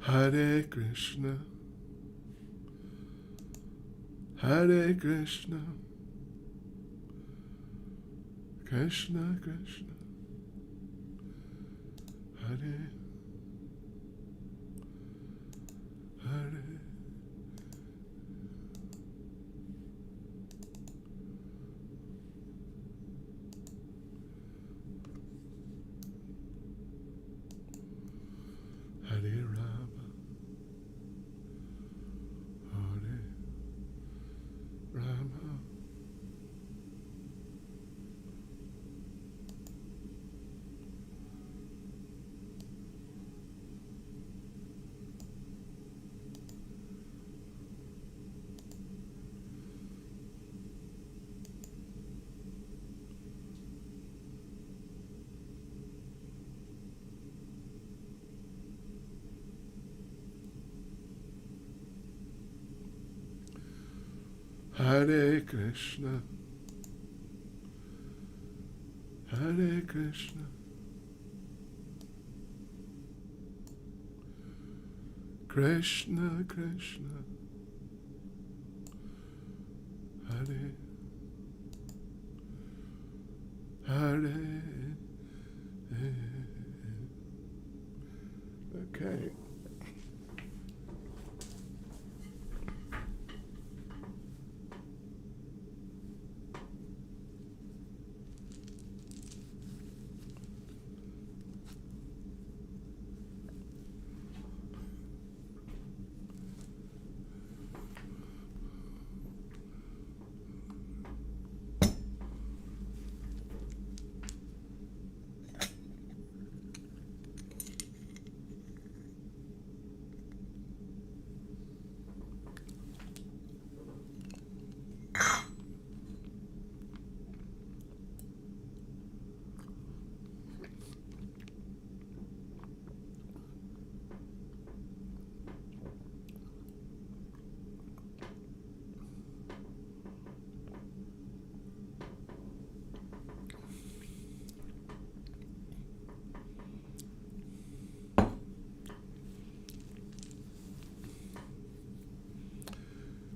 Hare Krishna, Hare Krishna, Krishna Krishna, Hare Hare. Hare Rama, Hare Rama. Hare Krishna, Hare Krishna, Krishna Krishna, Hare Hare. Okay.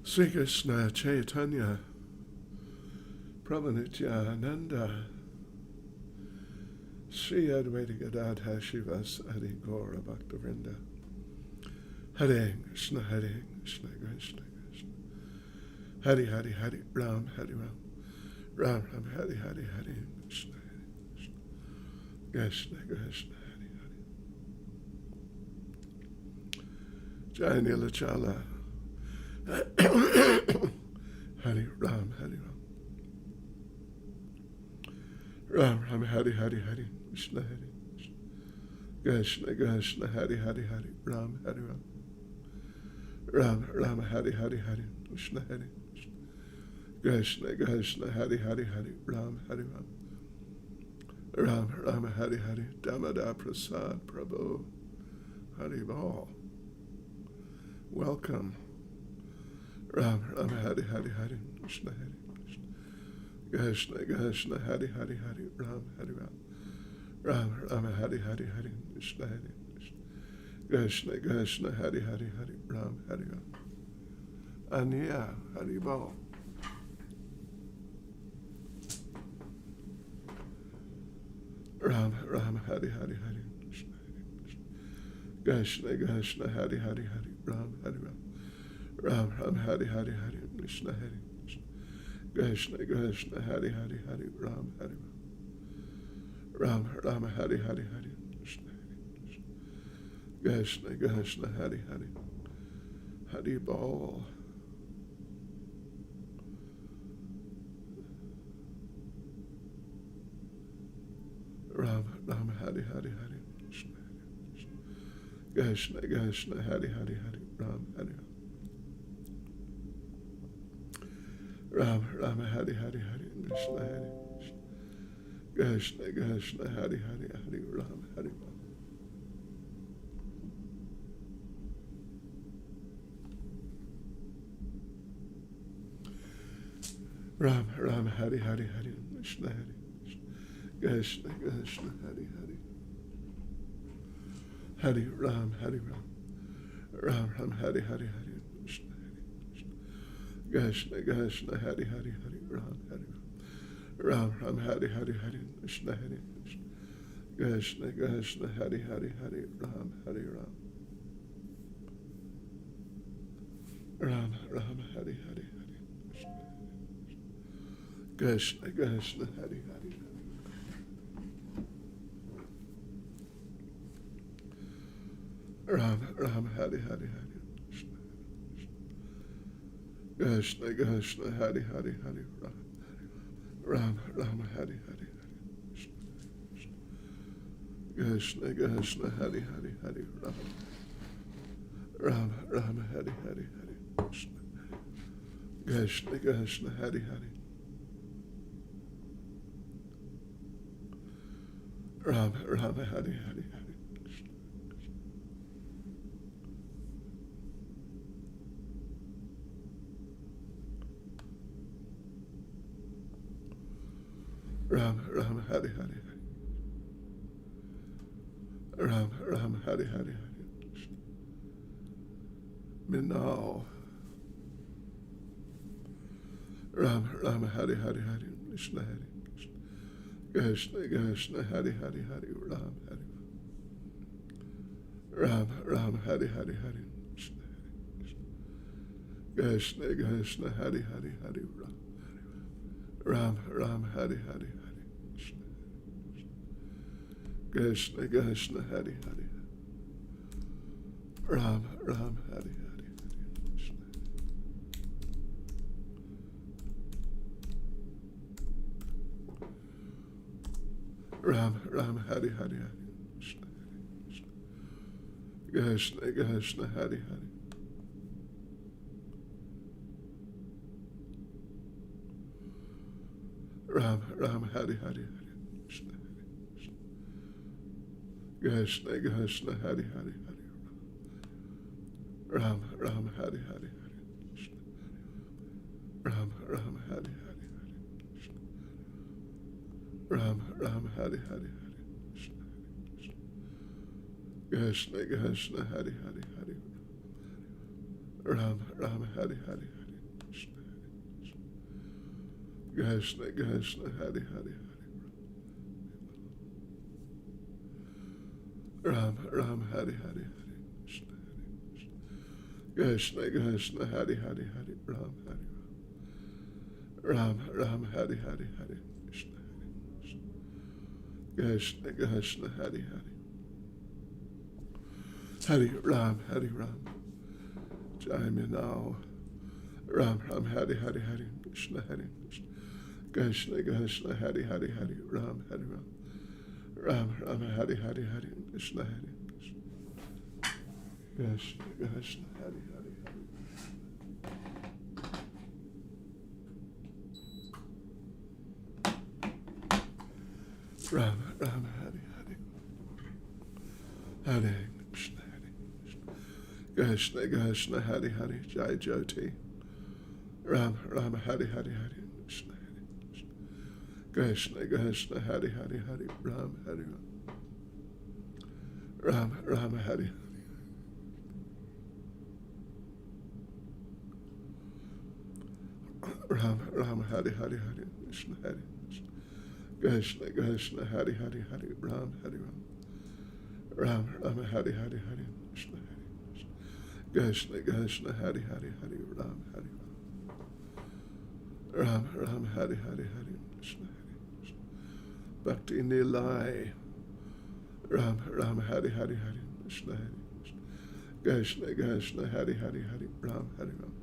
Sri Krishna Chaitanya Prabhu Sri Advaita Gadadha Shivas Adi Gaura Bhaktivinoda Hare Krishna Hare Krishna Krishna Krishna Hare Hare Hare Ram Hare Ram Ram Ram Hare Hare Hare Krishna Hare Krishna Krishna Krishna Hare Hare Jai Nilachala Hare Ram Hare Ram Ram Ram Hare Hare Hare Krishna Hare Krishna Krishna Hare Hare Hare Ram Hare Ram Ram Ram Hare Hare Hare Krishna Hare Krishna Krishna Hare Hare Hare Ram Hare Ram Ram Ram Hare Hare Damada Prasad Prabhu Hare Bal. Welcome. Ram Ram Hare Hare Hare Krishna Hare Krishna Krishna Hare Hare Hare Ram Hare Ram Ram Ram Hare Hare Hare Krishna Hare Krishna Krishna Hare Hare Hare Ram Hare Ram Aniya Hare Bal. Ram Ram Hare Hare Hare Krishna Krishna Hare Hare Hare Ram Hare Ram Ram Ram Hare Hare Hare Krishna Hare Krishna Krishna Hare Hare Hare Ram Hare Ram Ram Ram Hare Hare Hare Krishna Krishna Krishna Hare Hare Hare Bal. Ram Ram Hare Hare Hare Krishna Krishna Krishna Hare Hare Hare Ram Hare Ram Ram Hare Hare Hare Krishna Hare Krishna Krishna Hare Hare Hare Ram Hare Ram Ram Hare Hare Hare Krishna Hare Krishna Krishna Hare Hare Hare Ram Hare Ram Ram Ram Hari Hari Hari Krishna Krishna Hari Hari Hari Ram Hari Ram Ram Hari Hari Hari Krishna Hari Krishna Krishna Hari Hari Hari Ram Hari Ram Ram Ram Hari Hari Hari Krishna Krishna Hari Hari Ram Ram Hari Hari Hari Krishna Krishna Hari Hari Hari Ram Ram Hari Hari Hari Krishna Krishna Hari Hari Hari Ram Ram Hari Hari Hari Krishna Krishna Hari Hari Ram Ram Hari Hari Hari Ram Ram Hari Hari Hari Ram Ram Hari Hari Hari Minal Ram Ram Hari Hari Hari Krishna Hari Krishna Krishna Hari Hari Hari Ram Hari Ram Ram Hari Hari Hari Krishna Krishna Hari Hari Hari Ram Ram Hari Hari Hari Krishna Krishna Hari Hari Ram Ram Hari Hari Ram Ram Hari Hari Hari Krishna Krishna Hari Hari Ram Ram Hari Hari Hari Krishna Krishna Hari Hari Hari Ram Ram Hari Hari Hari Ram Ram Hari Hari Hari Ram Ram Hari Hari Hari Krishna Krishna Hari Hari Hari Ram Ram Hari Hari Hari Krishna Krishna Hari Hari Hari Ram Ram Hari Hari Hari Krishna Krishna Hari Hari Hari Ram Hari Ram Ram Hari Hari Hari Krishna Krishna Hari Hari Hari Ram Hari Ram Jai Minal Ram Ram Hari Hari Hari Krishna Hari Krishna Krishna Hari Hari Hari Ram Hari Ram Ram Ram Hari Hari Hari Krishna Hari Krishna Krishna Hari Hari Hari Ram Ram Hari Hari Hare Krishna Hare Krishna Krishna Hari Hari Jai Jyoti Ram Ram Hari Hari Hari Krishna Hare Krishna Krishna Hari Hari Hari Ram Hari Ram Ram Hari Ram Ram Hari Hari Hari Krishna Hare Krishna Krishna Hari Hari Hari Ram Hari Ram Ram Hari Hari Hari Krishna Hare Krishna Krishna Hari Hari Hari Ram Hari Ram Ram Hari Hari Hari Krishna Hare Bhakti Nilai Ram Ram Hari Hari Hari Krishna Hare Krishna Krishna Hari Hari Hari Ram Hari Ram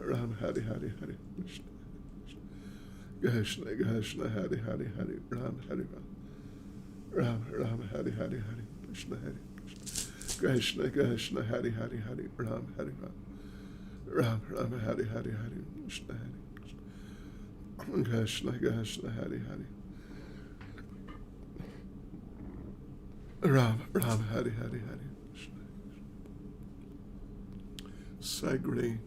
Ram Hari Hari Hari Krishna Krishna Krishna Hari Hari Hari Ram Hari Ram Ram Hari Hari Hari Krishna Hare Krishna Krishna Hari Hari Hari Ram Hari Ram Ram Hari Hari Hari Krishna Hare Krishna Krishna Hari Hari Ram Ram Hari Hari Hari Krishna Sagri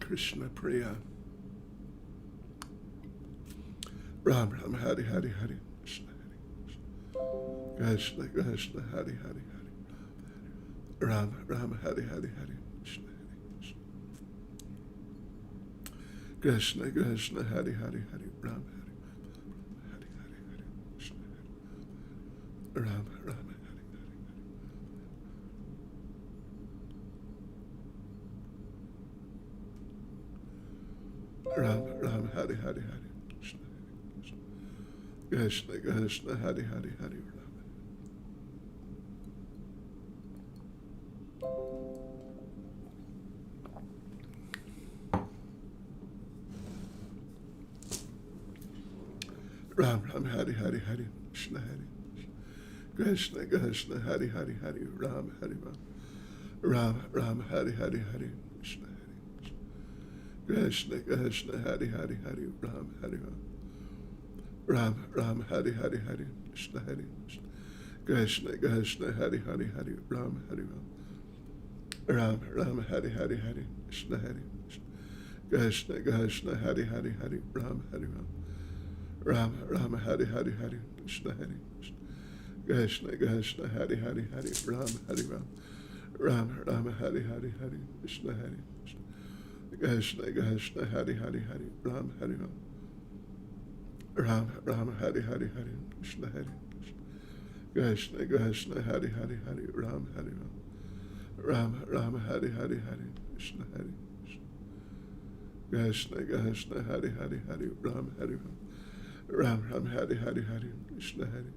Krishna Priya. Ram Ram Hari Hari Hari Krishna Hari Krishna Krishna Hari Hari Hari Ram Ram Hari Hari Hari Krishna Hari Krishna Krishna Hari Hari Hari Ram Hari Hari Hari Hari Krishna Hari Ram Ram Hari Hari Ram Ram Hari Hari Hari Krishna Krishna Krishna Hari Hari Hari Ram Ram Hari Hari Hari Krishna Hari Krishna Krishna Hari Hari Hari Ram Hari Ram Ram Hari Hari Hari Krishna Hari Krishna Krishna Hari Hari Hari Ram Hari Ram Ram Hari Hari Hari Krishna Hari Krishna Krishna Hari Hari Hari Ram Hari Ram Ram Hari Hari Hari Krishna Hari Krishna Krishna Hari Hari Hari Ram Hari Ram Ram Hari Hari Hari Krishna Hari Krishna Krishna Hari Hari Hari Ram Hari Ram Ram Hari Hari Hari Krishna Hari Krishna Krishna Hari Hari Hari Ram Hari Ram Ram Hari Hari Hari Krishna Hari Krishna Krishna Hari Hari Hari Ram Hari Ram Ram Hari Hari Hari Krishna Hari Krishna Krishna Hari Hari Hari Ram Hari Ram Ram Hari Hari Hari Krishna Hari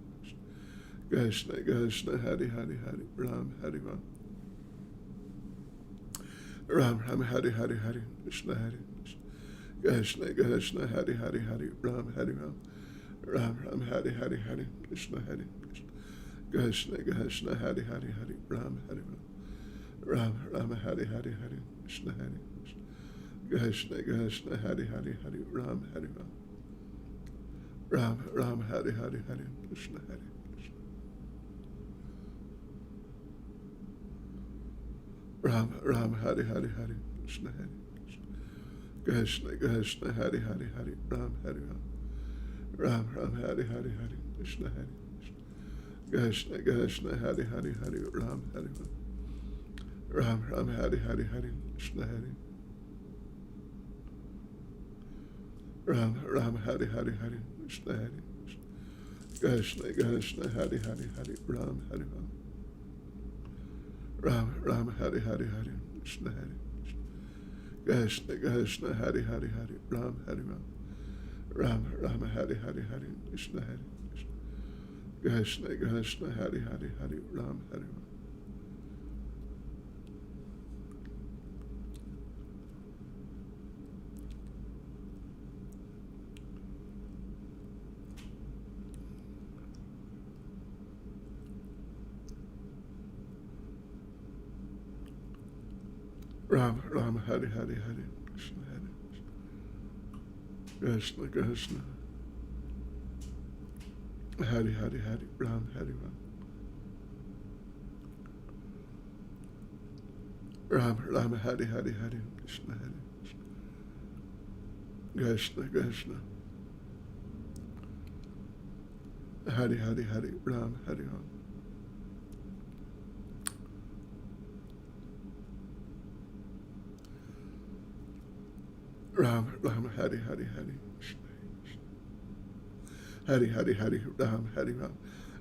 Krishna Krishna Hari Hari Hari Ram Hari Ram Ram Hari Hari Hari Krishna Hari Krishna Krishna Hari Hari Hari Ram Hari Ram Ram Hari Hari Hari Krishna Hari Krishna Krishna Hari Hari Hari Ram Hari Ram Ram Hari Hari Hari Krishna Hari Krishna Krishna Hari Hari Hari Ram Hari Ram Ram Hari Hari Hari Krishna Hari Ram Ram Hari Hari Hari Krishna Hari Krishna Krishna Hari Hari Hari Ram Hari Ram Ram Hari Hari Hari Krishna Hari Krishna Krishna Hari Hari Hari Ram Hari Ram Ram Hari Hari Hari Krishna Hari Ram Ram Hari Hari Hari Krishna Hari Krishna Krishna Hari Hari Hari Ram Hari Ram Ram Hari Hari Hari Krishna Hari Krishna Krishna Hari Hari Hari Ram Hari Ram Ram Hari Hari Hari Krishna Hari Krishna Krishna Hari Hari Hari Ram Hari Ram Ram Hari Hari Hari Krishna Hari Krishna Krishna Hari Hari Hari Ram Hari Ram Ram Hari Hari Hari Krishna Hari Krishna Krishna Hari Hari Hari Ram Hari Ram Ram Hari Hari Hari Hari Hari Hari Ram Hari Ram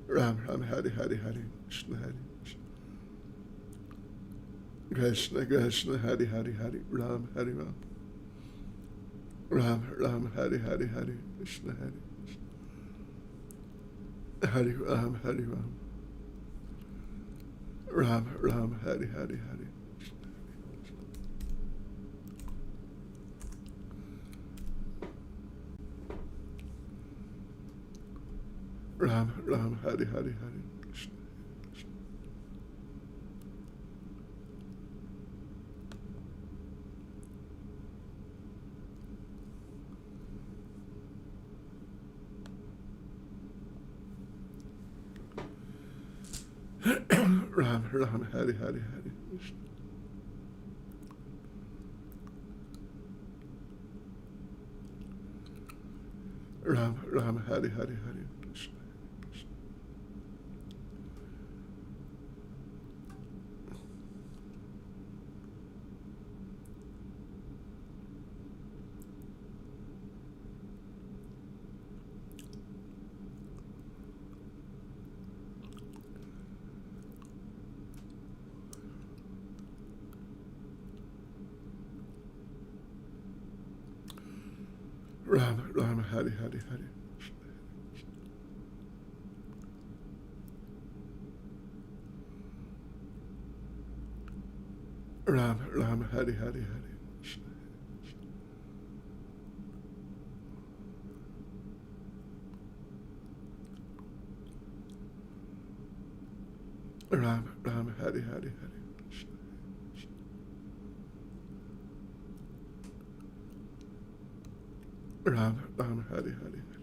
Ram Hari Hari Hari Krishna Hari Krishna Krishna Hari Hari Hari Ram Hari Ram Ram Hari Hari Hari Krishna Hari Hari Ram Hari Ram Ram Hari Hari Hari Ram Ram Hari Hari Hari Krishna Ram Ram Hari Hari Hari Krishna Ram Ram Hari Hari Hari Krishna. Ram Ram Hari Hari Hari. Ram Ram Hari Hari Hari. Ram Ram Hari Hari Hari. Ram Ram Hari Hari Hari.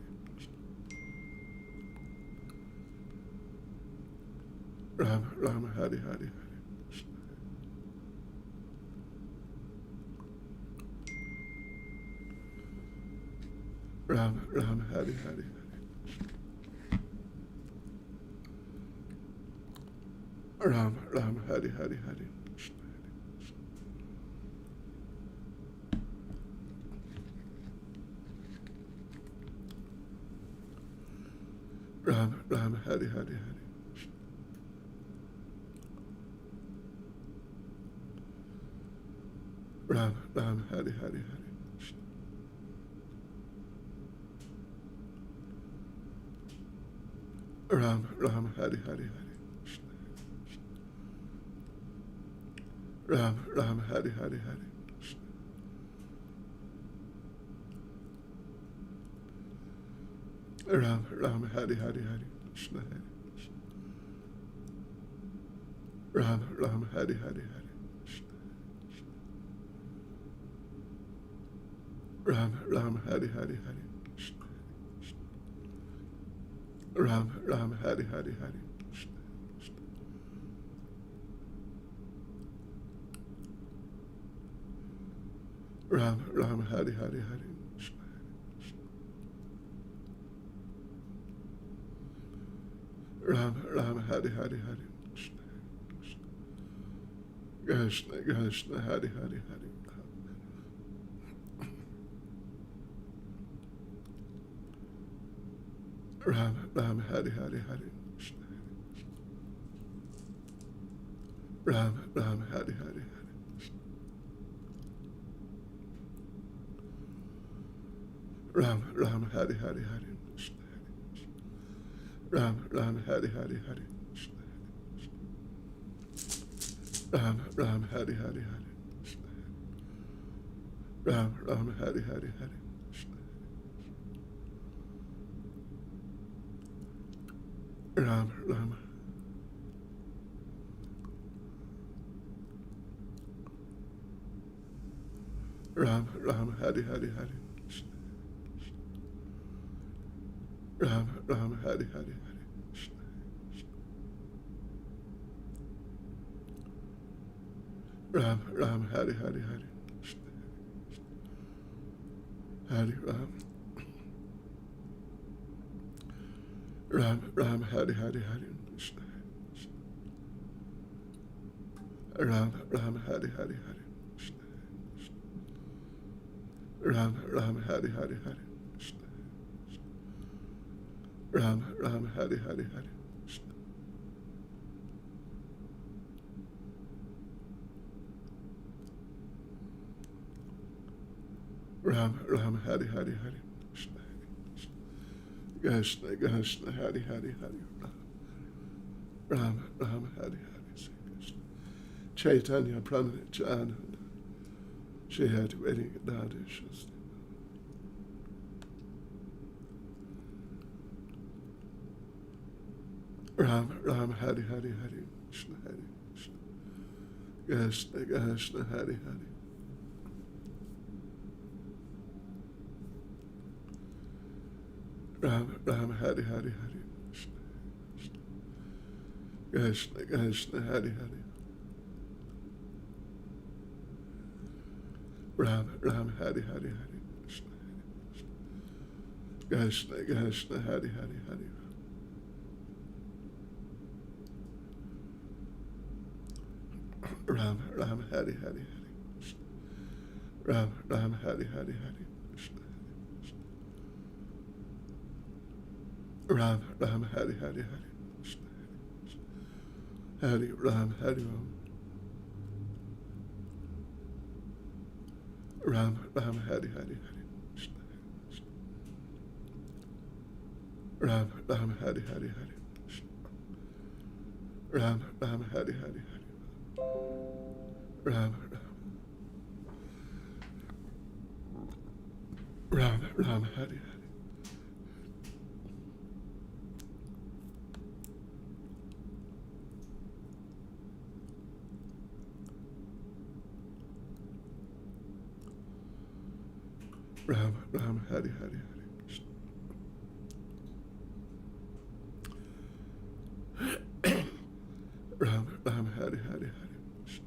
Ram Ram Hari Hari Hari. Ram Ram Hari Hari Hari. Ram Ram Hari Hari Hari. Ram Ram Hari Hari Hari. Ram Ram Hari Hari Hari. Ram Ram Hari Hari Hari. Ram Ram Hari Hari Hari. Ram Ram Hari Hari Hari. Krishna Hari. Ram Ram Hari Hari Hari. Ram Ram Hari Hari Hari. Ram Ram Hari Hari Hari. Ram Ram Hari Hari Hari. Ram Ram Hari Hari Hari. Krishna Krishna Hari Hari Hari. Ram Ram Hari Hari Hari. Ram Ram Hari Hari Hari. Ram Ram Hari Hari Hari. Ram Ram Hari Hari Hari. Ram Ram Hari Hari Hari. Ram Ram Hari Hari Hari. Ram Ram. Ram Ram Hari Hari Hari. Ram Ram Hari Hari Hari. Ram Ram Hari Hari Hari. Hari Ram. Ram Ram Hari Hari Hari. Ram Ram Hari Hari Hari. Ram Ram Hari Hari Hari. Ram Ram Hari Hari Hari. Ram Ram Hari Hari Hari. Krishna Krishna Hari Hari Hari. Ram Ram Hari Hari. Krishna Chaitanya Pranitjana. She had wedding Radishas. Ram Ram Hari Hari Hari. Krishna Hari Krishna. Krishna Krishna Hari Hari. Ram Ram Hari Hari Hari. Krishna Krishna Hari Hari. Ram Ram Hari Hari Hari. Krishna, Krishna, Hari, Hari, Hari. Ram, Ram, Hari, Hari, Hari. Ram, Ram, Hari, Hari, Hari. Krishna. Ram, Ram, Hari, Hari, Hari. Krishna. Hari, Ram, Hari, Ram. Ram, Ram, Hari, Hari, Hari. Krishna. Ram, Ram, Hari, Hari, Hari. Krishna. Ram, Ram, Hari, Hari, Hari. Ram, Ram, Ram, Hari, Hari. Ram, Ram, Hari, Hari, Hari. Krishna. Ram, Ram, Hari, Hari, Hari. Krishna.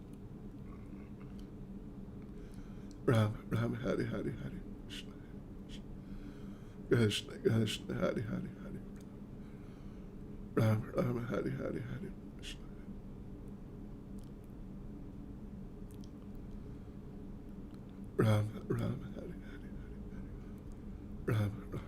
Ram, Ram, Hari, Hari, Hari. Krishna. Krishna, Krishna, Hari, Hari, Hari. Ram, Ram, Hari, Hari, Hari. Krishna. Ram, Ram, Hari, Hari, Hari. Ram, Ram, Hari.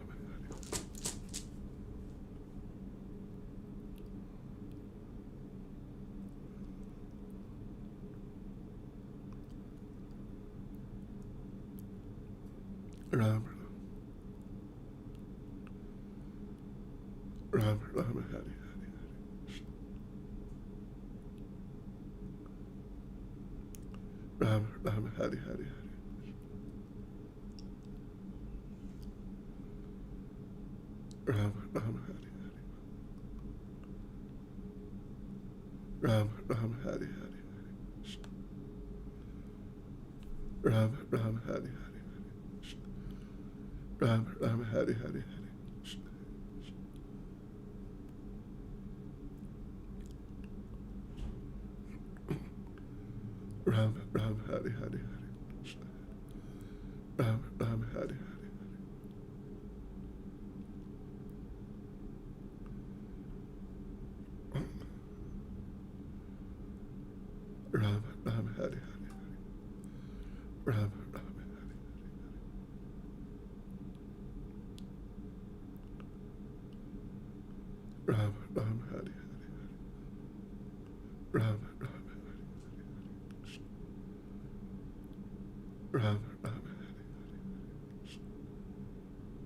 Ram, Ram, Ram, Hari, Hari, Hari. Ram, Ram, Hari, Hari, Hari. Ram, Ram, Hari, Hari. Ram, Ram, Hari, Hari, Hari. Ram, Ram, Hari, Hari, Hari. Ram, Ram, Hari, Hari, Hari. Ram, Ram, Hari, Hari, Hari. Ram, Ram, Hari, Hari, Hari. Ram, Ram, Hari, Hari, Hari. Ram, Ram, Hari, Hari, Hari. Ram, Ram, Hari, Hari, Hari. Ram, Ram, Hari, Hari,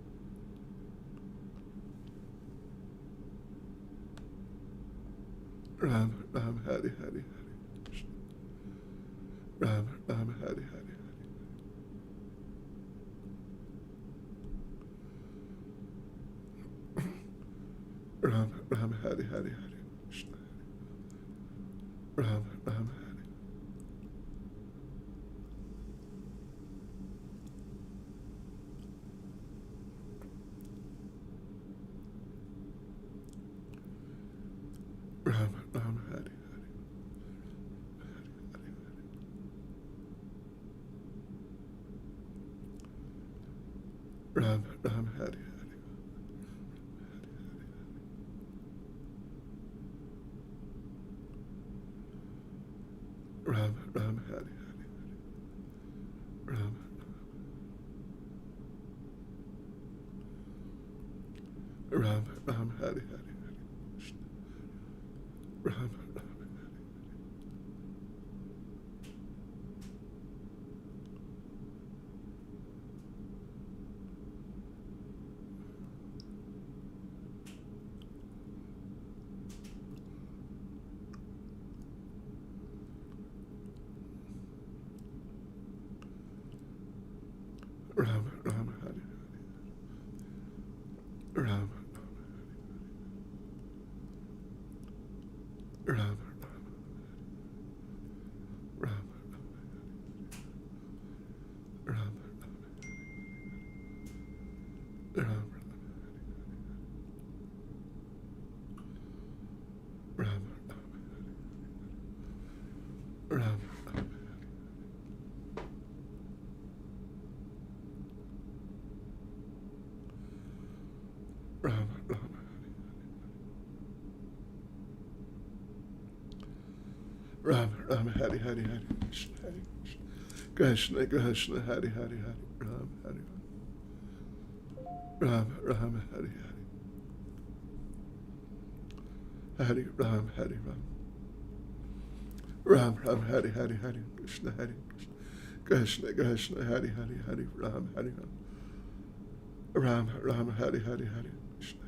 Hari. Ram, Ram, Hari, Hari, Hari. Ram, Ram, Hari, Hari, Hari. Ram, Ram, Hari, Hari, Hari. Ram, Ram, Hari, Hari, Hari. Ram, Ram, Hari. Ram, Ram, Hari, Hari. Hari, Hari, Hari. Ram, Ram, Hari, Hari. Ram, Ram, Hari, Hari, Hari. Ram, Ram, Ram, Hari, Hari, Hari. Ram, Ram, Hari. Ram, Ram, Hari, Hari. Ram, Ram, Ram, Ram, Ram, Ram, Ram, Ram Ram Hari Hari Hari Krishna Krishna Hari Hari Hari Ram Hari Ram Ram Hari Hari Hari Ram Hari Ram Ram Ram Hari Hari Hari Krishna Hari Krishna Krishna Hari Hari Hari Ram Hari Ram Ram Hari Hari Hari Krishna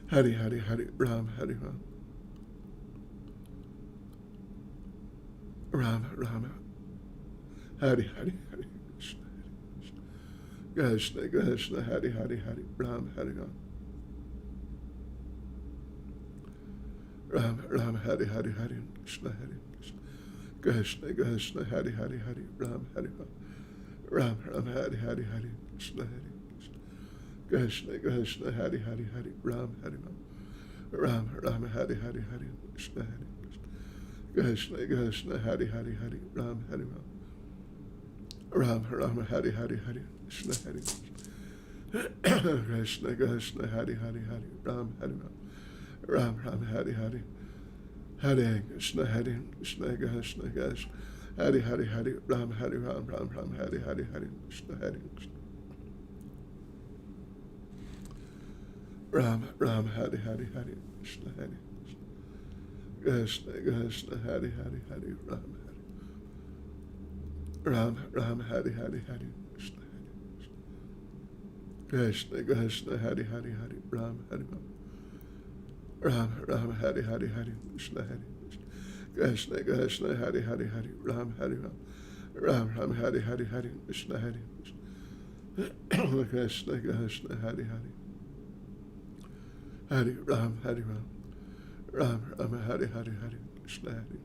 Hari Hari Hari Ram Hari Ram Ram Ram Hari Hari Hari Krishna Krishna Hari Hari Hari Ram Hari Ram Ram Hari Hari Hari Krishna Hari Krishna Krishna Hari Hari Hari Ram Hari Ram Ram Hari Hari Hari Krishna Hari Krishna Krishna Hari Hari Hari Ram Hari Ram Ram Hari Hari Hari Krishna Hari Krishna Krishna Hari Hari Hari Ram Hari Ram Ram Hari Hari Hari Krishna Hari Krishna Krishna Hari Hari Hari Ram Hari Ram Ram Hari Hari Hare Krishna Hare Krishna Krishna Krishna Hari Hari Hari Ram Hari Ram Ram Ram Hari Hari Hari Krishna Hare Krishna Ram Ram Hari Hari Hari Krishna Hare Krishna Krishna Hari Hari Hari Ram Hari Ram Ram Hari Hari Hari Krishna Hare Krishna Krishna Hari Hari Hari Ram Hari Ram Ram Hari Hari Hari Krishna Hare Krishna Krishna Hari Hari Hari Ram Hari Ram Ram Hari Hari Hari Krishna Hare Krishna Krishna Hari Hari Hari Ram Hari Ram Ram Hari Hari Hari Krishna Hare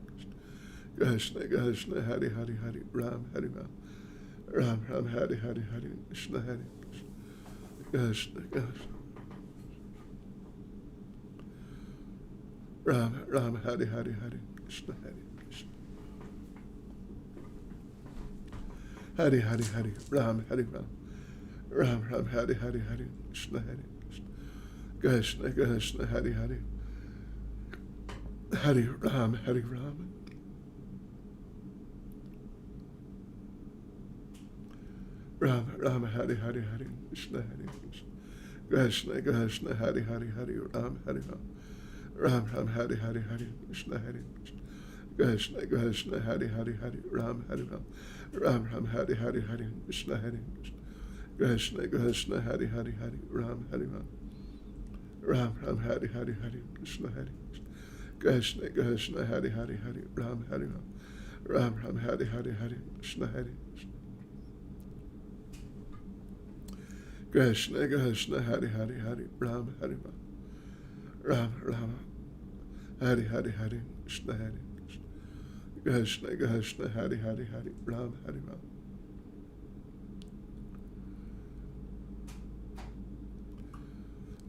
Krishna Krishna Hari Hari Hari Ram Hari Ram Ram Hari Hari Hari Krishna Hare Krishna Krishna Ram Ram Hari Hari Hari Krishna Hare Krishna Hari Hari Hari Ram Hari Ram Ram Hari Hari Hari Krishna Hare Krishna Krishna Hari Hari Hari Ram Hari Ram Ram Ram Hari Hari Hari Krishna Hare Krishna Krishna Hari Hari Hari Ram Hari Ram Ram Hari Hari Hari Krishna Hare Krishna Krishna Hari Hari Hari Ram Hari Ram Ram Hari Hari Hari Krishna Hare Krishna Krishna Hari Hari Hari Ram Hari Ram Ram Hari Hari Hari Krishna Hare Krishna Krishna Hari Hari Hari Ram Hari Ram Ram Hari Hari Hari Krishna Hare Krishna Krishna Hari Hari Hari Ram Hari Ram Ram Hari Hari Hari Krishna Hare Krishna Krishna Hari Hari Hari Ram Hari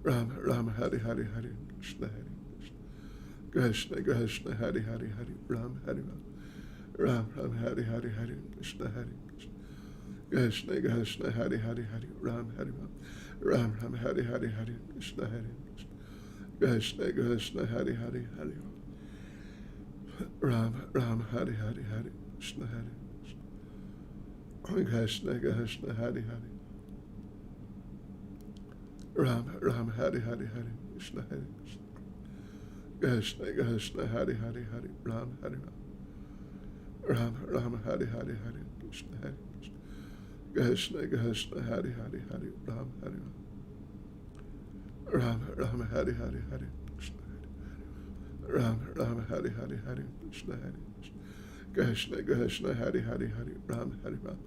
Ram Ram Hari Hari Hari Krishna Hare Krishna Krishna Hari Hari Hari Ram Hari Ram Ram Hari Hari Hari Krishna Hare Krishna Krishna Hari Hari Hari Ram Hari Ram Ram Hari Hari Hari Krishna Hare Krishna Krishna Hari Hari Hari Ram Ram Hari Hari Hari Krishna Hare Krishna Krishna Hari Hari Ram Ram Hari Hari Hari Krishna Hare Krishna Krishna Hari Hari Hari Ram Hari Ram Ram Hari Hari Hari Krishna Hare Krishna Krishna Hari Hari Hari Ram Hari Ram Ram Hari Hari Hari Krishna Ram Ram Hari Hari Hari Krishna Hare Krishna Krishna Hari Hari Hari Ram Hari Ram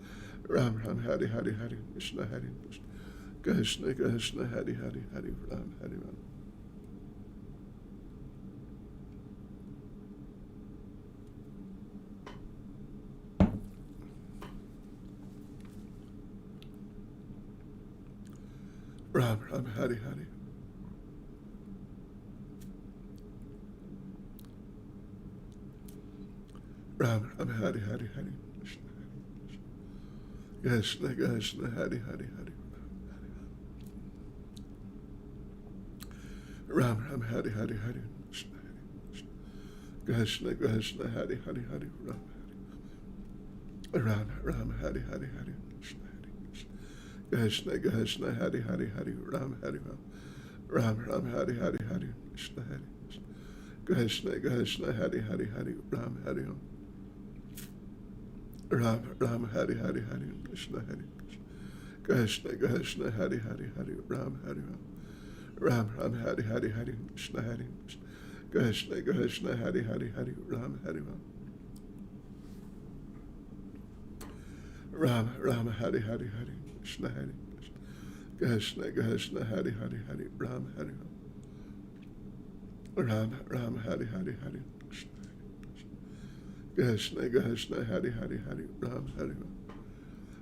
Ram Hari Hari Hari Krishna Hare Krishna Krishna Hari Hari Hari Ram Hari Ram Ram Hari Hari Ram Ram Hari Hari Hari Krishna Krishna Hari Hari Hari Ram Ram Hari Hari Hari Krishna Krishna, Krishna, Hare, Hare, Hare, Ram, Ram, Ram, Hare, Hare, Hare, Krishna, Krishna, Krishna, Hare, Hare, Hare, Ram, Hare, Ram, Ram, Ram, Hare, Hare, Hare, Krishna, Hare, Krishna, Krishna, Hare, Hare, Hare, Ram, Hare, Ram, Ram, Hare, Hare, Hare, Krishna, Hare, Krishna, Krishna, Hare, Hare, Hare, Ram, Hare, Ram, Ram, Hare, Hare, Hare, Krishna, Hare, Krishna, Krishna, Hare, Hare, Hare, Ram, Hare, Ram, Ram, Hare, Hare, Hare, Krishna, Hare, Krishna, Krishna, Hare, Hare, Hare, Ram, Hare, Ram, Ram, Hare, Hare, Hare, Krishna, Krishna, Hare, Hare, Hare, Ram, Hare,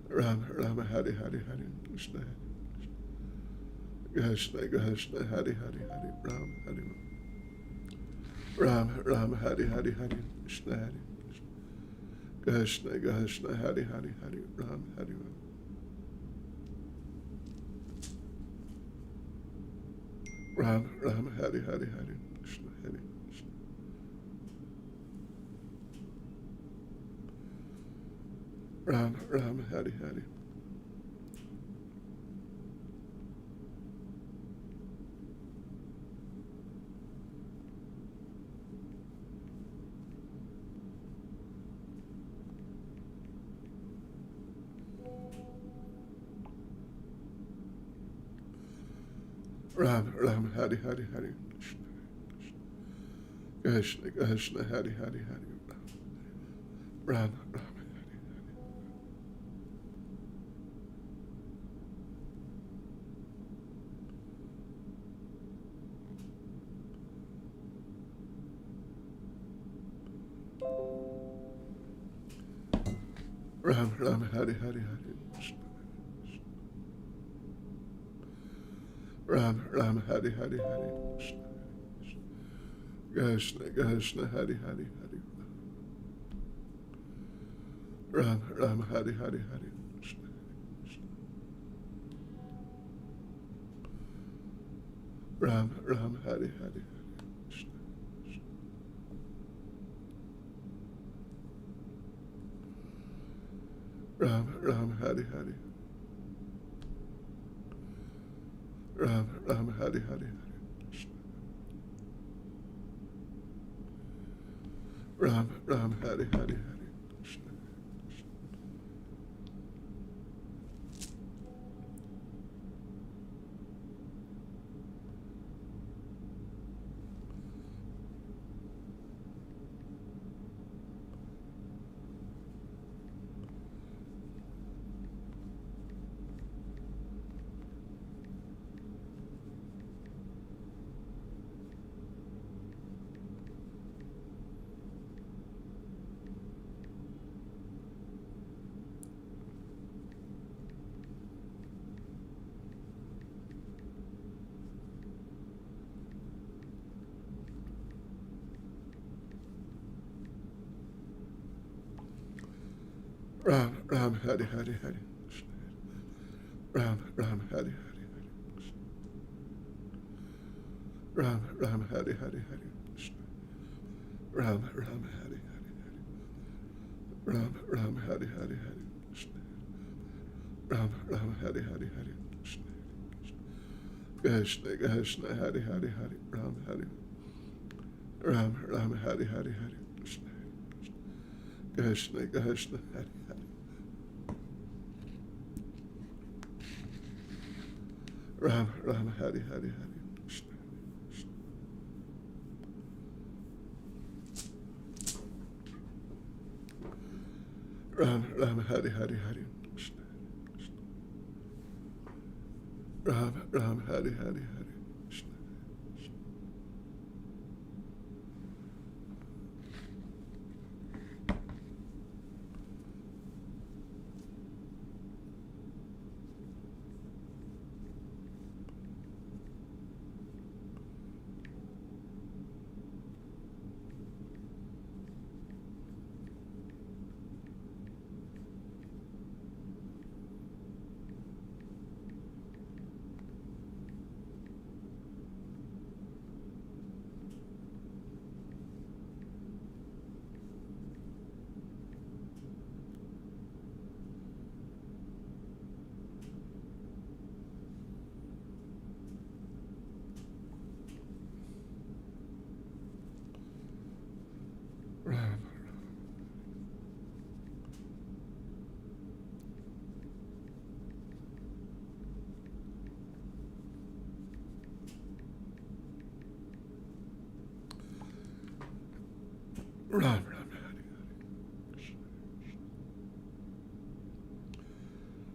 Ram, Ram, Hare, Hare, Hare, Krishna, Krishna, Krishna, Hare, Hare, Hare, Ram, Hare, Ram, Ram, Hare, Hare, Hare, Krishna, Hare, Krishna, Krishna, Hare, Hare, Hare, Ram, Hare, Ram, Ram, Hare, Hare, Hare, Krishna, Hare, Ram, Ram, Hare, Hare, Ram, Ram, Hare, Hare, Hare, Krishna, Krishna, Hare, Hare, Hare, Ram, Ram, Ram, Ram, Hare, Hare, Hare, Ram, Ram, Hare, Hare, Hare, Krishna, Krishna, Hare, Hare, Hare, Ram, Ram, Hare, Hare, Hare, Ram, Ram, Hare, Hare, Ram, Ram, Hare, Hare, Ram, Ram, Hare, Hare, Ram, Ram, Hare, Hare, Hare, Ram, Ram, Hare, Hare, Hare, Ram, Ram, Hare, Hare, Ram, Ram, Hare, Hare, Hare, Ram, Ram, Hare, Hare, Ram, Ram, Hare, Hare, Hare, Ram, Ram, Hare, Hare, Hare, Krishna, Krishna, Hare, Hare, Hare, Ram, Hare, Ram, Ram, Hare, Hare, Hare, Krishna, Krishna, Hare, Hare, Ram, Ram, Hare, Hare, Hare, Ram, Ram, Hare, Hare, Hare, Ram, Ram, Hare, Hare, Hare, Ram Ram Hari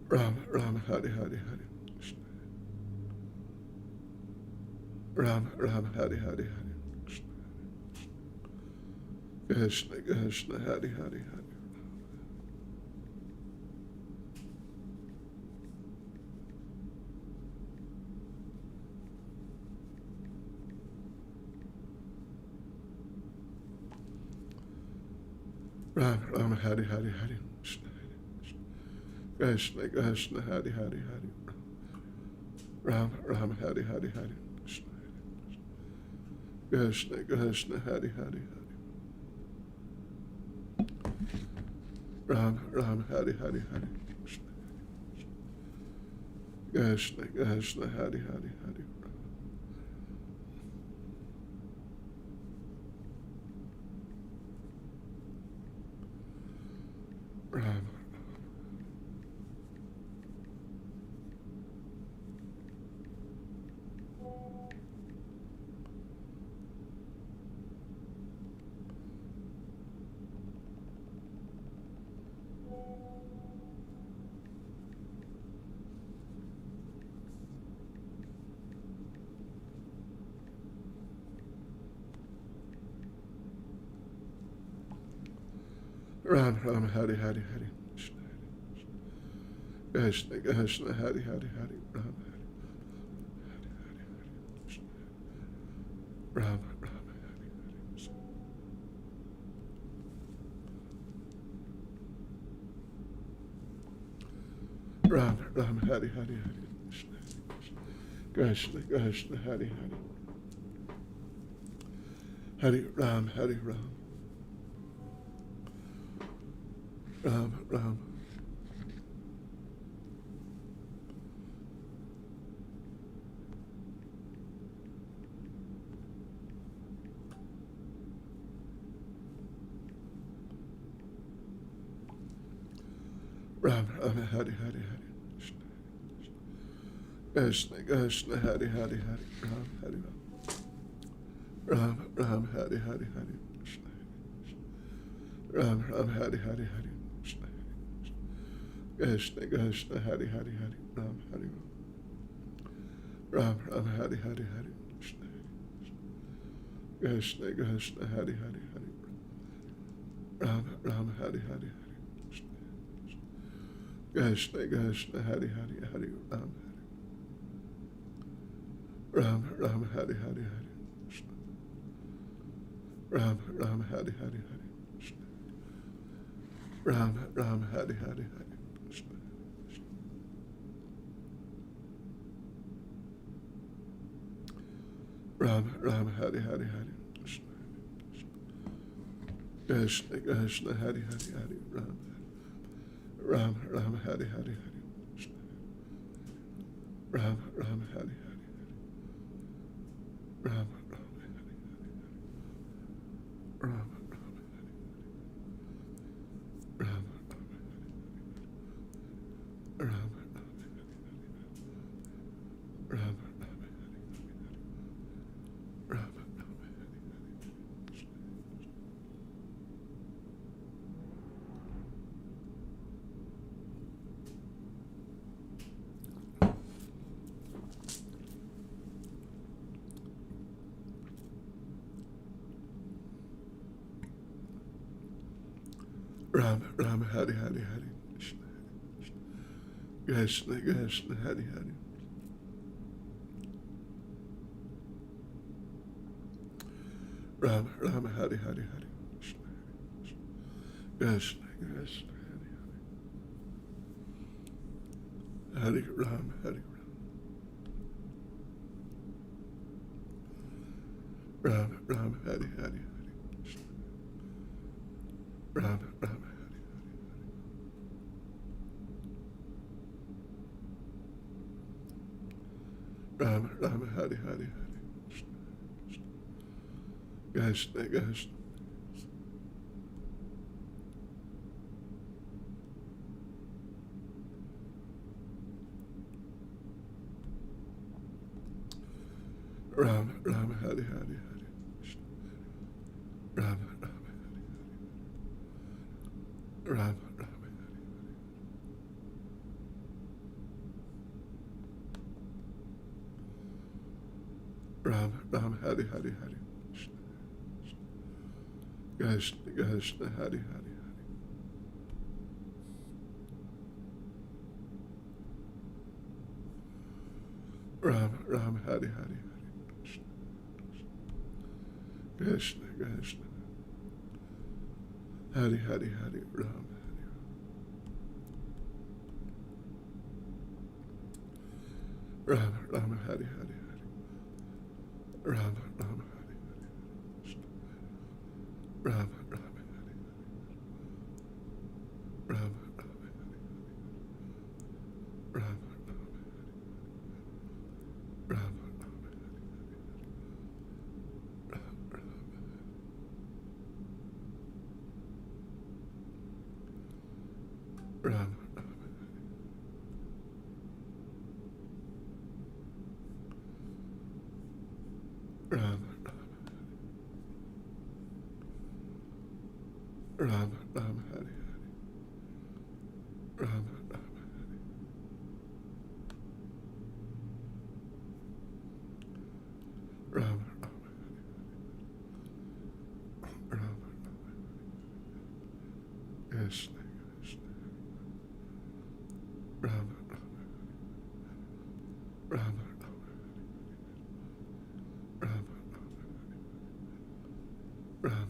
Ram Ram Hari Hari Hari Ram Ram Hari Hari Hari Krishna Krishna Hari Hari Hari Ram Ram Hari Hari Hari Krishna Krishna Hari Hari Hari Ram Ram Hari Hari Hari Krishna Krishna Hari Hari Hari Ram Ram Hari Hari Hari Krishna Krishna Hari Hari Hari Ram Ram Ram Hari Hari Hari Krishna Krishna Hari Hari Hari Ram Ram Ram Ram Ram Hari Hari Hari Krishna Krishna Hari Hari Hari Ram Hari Ram Ram Ram Ram Ram Hari Hari Hari Krishna Krishna Hari Hari Hari Ram Hari Ram Ram Ram Hari Hari Hari Ram Ram Hari Hari Hari Krishna Krishna Hari Hari Hari Ram Hari Ram Ram Hari Hari Hari Krishna Krishna Hari Hari Hari Ram Ram Hari Hari Hari Krishna Krishna Hari Hari Hari Ram Ram Hari Hari Hari Ram Ram Hari Hari Hari Ram Ram Hari Hari Hari Ram Ram Hari Hari Hari Krishna Krishna Hari Hari Hari Ram Ram Hari Hari Hari Ram Ram Hari Hari Ram Ram Hari Hari Ram Ram Ram Ram Ram Ram Ram Hari Hari Hari Krishna Krishna Hari Hari Ram Ram Hari Hari Hari Krishna Krishna Hari Hari Hari Ram Hari Ram Ram Hari Hari Hari Ram Ram Hari Ram Ram Hari Hari Hari Krishna Krishna Ram Ram Hari Hari Hari Ram Ram Hari Ram, Ram, Hari, Hari, Hari. Krishna, Krishna, Hari, Hari, Hari. Ram, Hari, Hari, Hari. Krishna, Krishna. Hari, Hari, Hari, Ram, Hari. Ram, Hari, Hari, Hari. Ram, Hari, Hari. Ram, Hari. Ram, Ram, Ram, Ram, Ram, Ram, Ram, Hari, Hari. Ram, Ram, Ram, Krishna, Krishna. Ram, Ram, Ram, Ram, Ram,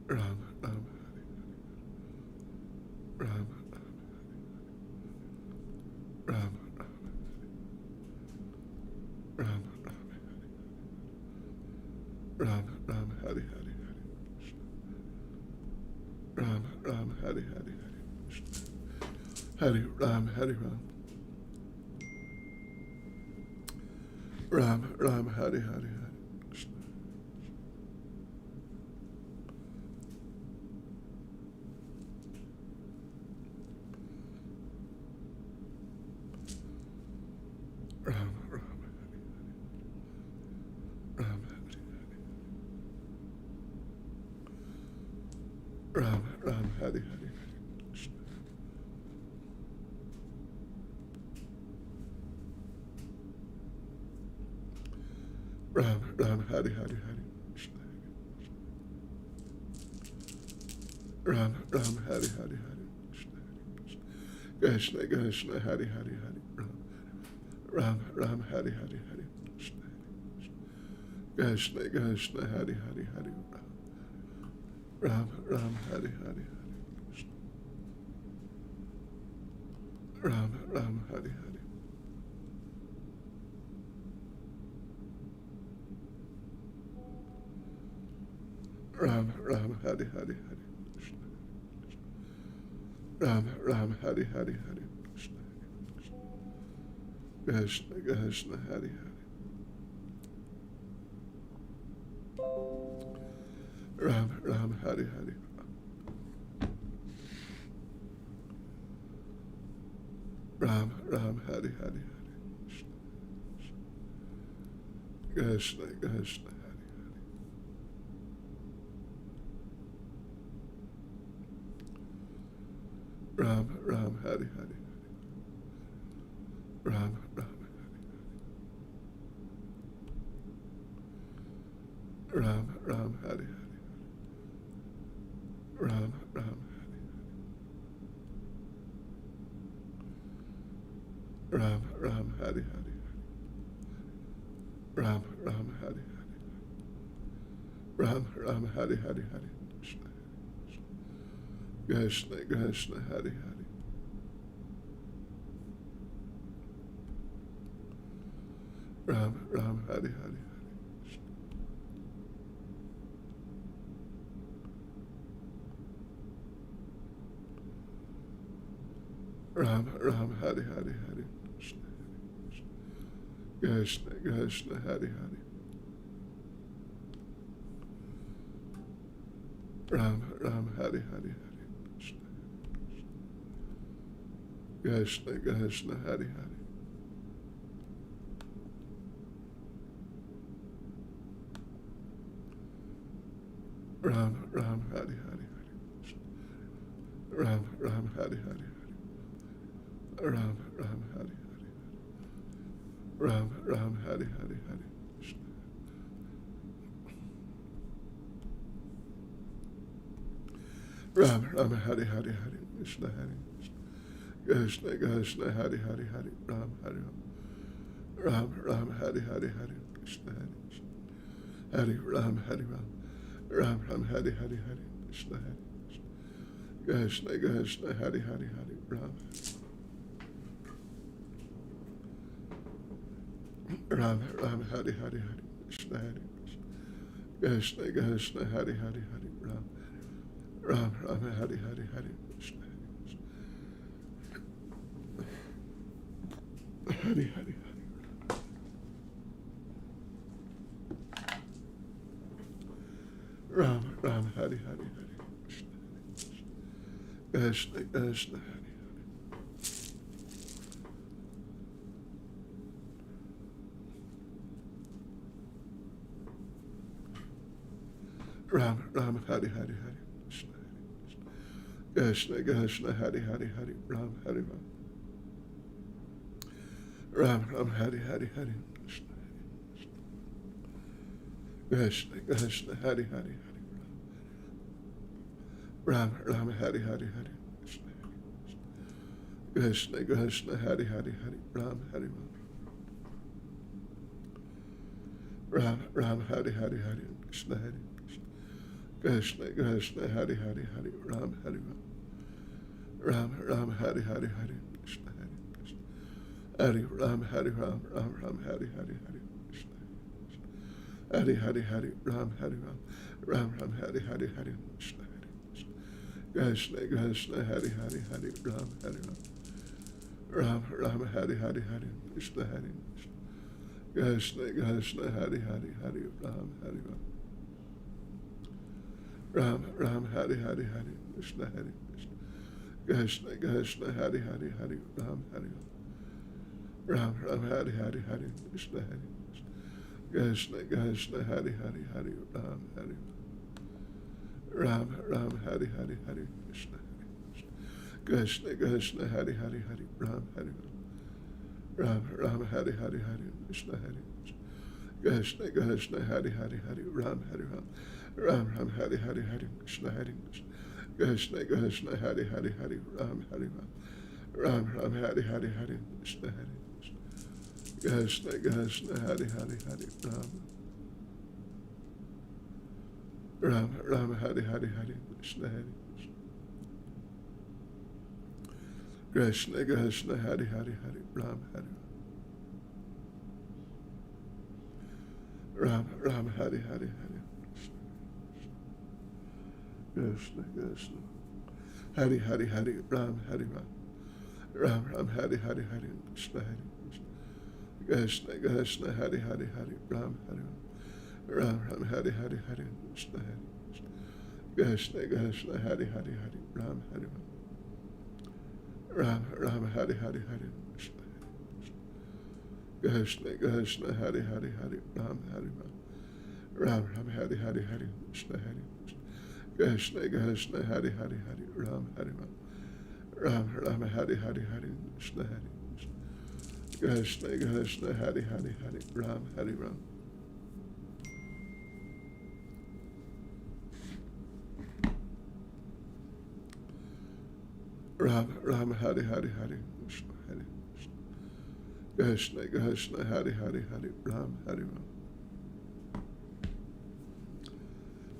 Ram, Ram, Ram, Ram, Ram, Ram, Hari, Hari, Hari. Ram, Ram, Hari, Hari, Hari. Hari, Ram, Hari, Ram. Ram, Ram, Hari, Hari, Hari. Ram, Ram, Ram, Ram, Ram, Hari, Hari, Hari. Ram, Ram, Hari, Hari, Hari. Ram, Ram, Hari, Hari, Hari. Krishna, Krishna, Hari, Hari, Hari. Ram, Ram, Hari, Hari, Hari. Krishna, Krishna, Hari, Hari, Hari. Ram, Ram, Hari, Hari, Hari. Ram, Ram, Hari, Hari. Ram, Ram, Hari, Hari, Hari. Ram, Ram, Hari, Hari, Hari. Krishna, Krishna, Hari, Hari. Ram, Ram, Hari, Hari. Ram, Ram, Hari, Hari, Hari. Krishna, Krishna, Hari, Hari. Ram, Ram, Hari, Hari. Ram, Ram, Ram, Ram, Hari, Hari. Ram, Ram, Hari. Ram, Ram, Hari, Hari. Ram, Ram, Hari, Hari. Ram, Ram, Hari, Hari, Hari. Krishna, Krishna, Hari, Hari. Ram, Ram, Hari, Hari, Hari. Ram, Ram, Hari, Hari, Hari. Krishna, Krishna, Hari, Hari. Ram, Ram, Hari, Hari, Hari. Krishna, Krishna, Hari, Hari. Ram, Ram, Hari, Hari, Hari. Ram, Ram, Hari, Hari, Hari. Ram, Ram, Hari, Hari. Ram, Ram, Hari, Hari, Hari. Ram, Ram, Hari, Hari, Hari. Krishna, Hari. Krishna, Krishna, Hari, Hari, Hari. Ram, Hari, Ram. Ram, Ram, Hari, Hari, Hari. Krishna, Hari. Hari, Ram, Hari, Ram. Ram, Ram, Hari, Hari, Hari. Krishna, Hari. Krishna, Krishna, Hari, Hari, Hari. Ram. Ram, Ram, Hari, Hari, Hari. Krishna, Hari. Krishna, Krishna, Hari, Hari, Hari. Ram. Ram, Ram, Hari, Hari, Hari. Krishna, Hari. Hari, Hari, Hari. Ram, Ram, Hari, Hari, Hari. Krishna, Krishna, Hari, Hari. Ram, Ram, Hari, Hari, Hari. Krishna, Krishna, Hari, Hari, Hari. Ram, Hari, Ram. Ram, Ram, Hari, Hari, Hari. Krishna, Krishna, Hari, Hari, Hari. Ram, Ram, Hari, Hari, Hari. Krishna, Krishna, Hari, Hari, Hari. Ram, Hari, Ram. Ram, Ram, Hari, Hari, Hari. Krishna, Hari. Krishna, Krishna, Hari, Hari, Hari. Ram, Hari, Ram. Ram, Ram, Hari, Hari, Hari. Krishna, Hari. Hari, Ram, Hari, Ram. Ram, Ram, Hari, Hari, Hari. Krishna, Hari, Hari, Hari. Ram, Hari, Ram. Ram, Ram, Hari, Hari, Hari. Krishna, Hari. Krishna, Krishna, Hari, Hari, Hari. Ram, Hari, Ram. Ram, Ram, Hari, Hari, Hari. Krishna, Hari. Krishna, Krishna, Hari, Hari, Hari. Ram, Hari, Ram. Ram, Ram, Hari, Hari, Hari. Krishna, Hari. Krishna, Krishna, Hari, Hari, Hari. Ram, Hari, Ram. Ram, Ram, Hari, Hari, Hari. Krishna, Hari. Krishna, Krishna, Hari, Hari, Hari. Ram, Hari, Ram. Ram, Ram, Hari, Hari, Hari. Krishna, Hari. Krishna, Krishna, Hari, Hari, Hari. Ram, Hari, Ram. Ram, Ram, Hari, Hari, Hari. Krishna, Hari. Krishna, Krishna, Hari, Hari, Hari. Ram, Hari, Ram. Ram, Ram, Hari, Hari, Hari. Krishna, Hari. Krishna, Krishna, Hari, Hari, Hari. Ram, Hari, Ram. Ram, Ram, Hari, Hari, Hari. Krishna, Hari. Krishna, Krishna, Hari, Hari, Hari. Ram. Ram, Ram, Hari, Hari, Hari. Krishna, Hari. Krishna, Krishna, Hari, Hari, Hari. Ram, Hari, Ram. Ram, Ram, Hari, Hari, Hari. Krishna, Krishna. Hari, Hari, Hari. Ram, Hari, Ram. Ram, Ram, Hari, Hari, Hari. Krishna, Hari. Krishna, Krishna, Hari, Hari, Hari. Ram, Hari, Ram. Ram, Ram, Hari, Hari, Hari. Krishna, Hari. Krishna, Krishna, Hari, Hari, Hari. Ram, Hari, Ram. Ram, Ram, Hari, Hari, Hari. Krishna, Hari. Krishna, Krishna, Hari, Hari, Hari. Ram, Hari, Ram. Ram, Ram, Hari, Hari, Hari. Krishna, Hari. Krishna, Krishna, Hari, Hari, Hari. Ram, Hari, Ram. Ram, Ram, Hari, Hari, Hari. Krishna, Hari. Krishna, Krishna, Hari, Hari, Hari. Ram, Hari, Ram. Ram, Ram, Hari, Hari, Hari. Krishna, Hari. Krishna, Krishna, Hari, Hari, Hari. Ram, Hari, Ram.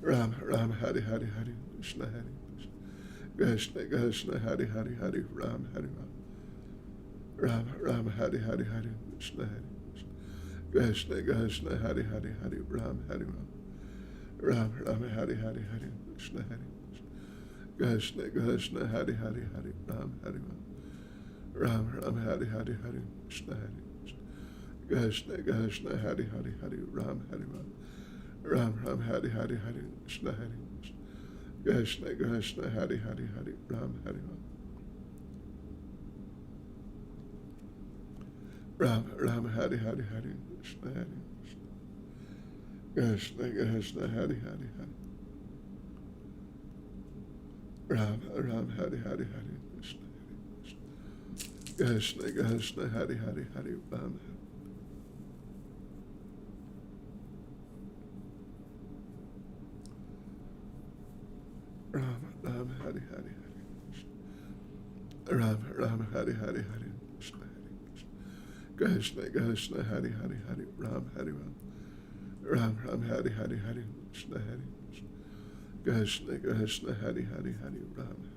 Ram, Ram, Hari, Hari, Hari. Krishna, Hari. Krishna, Krishna, Hari, Hari, Hari. Ram, Hari, Ram. Ram, Ram, Hari, Hari, Hari. Krishna, Hari. Krishna, Krishna, Hari, Hari, Hari. Ram, Hari, Ram. Ram, Ram, Hari, Hari, Hari. Krishna, Hari. Krishna, Krishna, Hari, Hari, Hari. Ram, Hari, Ram. Ram, Ram, Hari, Hari, Hari. Krishna, Hari. Krishna, Krishna, Hari, Hari, Hari. Ram, Hari, Ram. Ram, Ram, Hari, Hari, Hari. Krishna, Hari. Krishna, Krishna, Hari, Hari, Hari. Ram, Hari, Ram. Ram, Ram, Hari, Hari, Hari. Krishna, Hari. Krishna, Krishna, Hari, Hari, Hari. Ram, Ram, Hari, Hari, Hari, Krishna, Krishna, Krishna, Hari, Hari, Hari, Ram, Ram, Ram, Hari, Hari, Hari, Ram, Ram, Hari, Hari, Hari, Krishna, Krishna, Krishna, Hari, Hari, Hari, Ram, Hari, Ram, Ram, Ram, Hari, Hari, Hari, Krishna, Hari, Krishna, Krishna, Hari, Hari, Hari, Ram, Hari.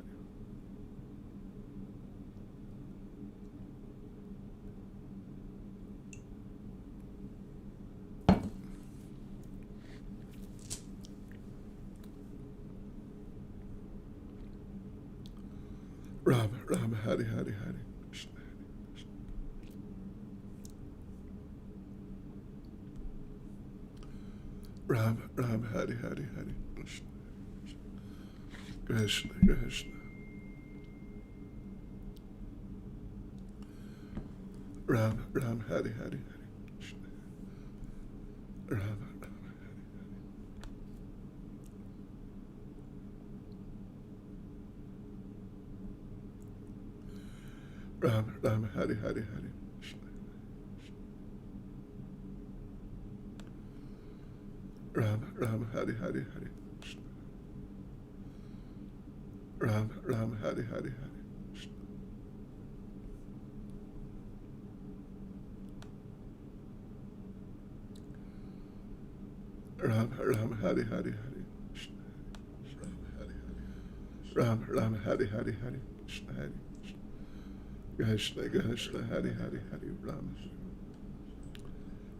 Ram, Ram, Hari, Hari, Hari, Krishna, Hari, Ram, Ram, Hari, Hari, Hari, Krishna, Krishna, Krishna, Ram, Ram, Hari, Hari, Hari, Krishna, Ram, Ram, Ram, Hari, Hari, Hari, Krishna, Ram, Ram, Hari, Hari, Hari, Krishna, Ram, Ram, Hari, Hari, Hari, Krishna, Ram, Ram, Hari, Hari, Hari, Krishna, Ram, Ram, Hari, Hari, Hari, Krishna, Hari, Krishna, Krishna, Hari, Hari, Hari, Ram,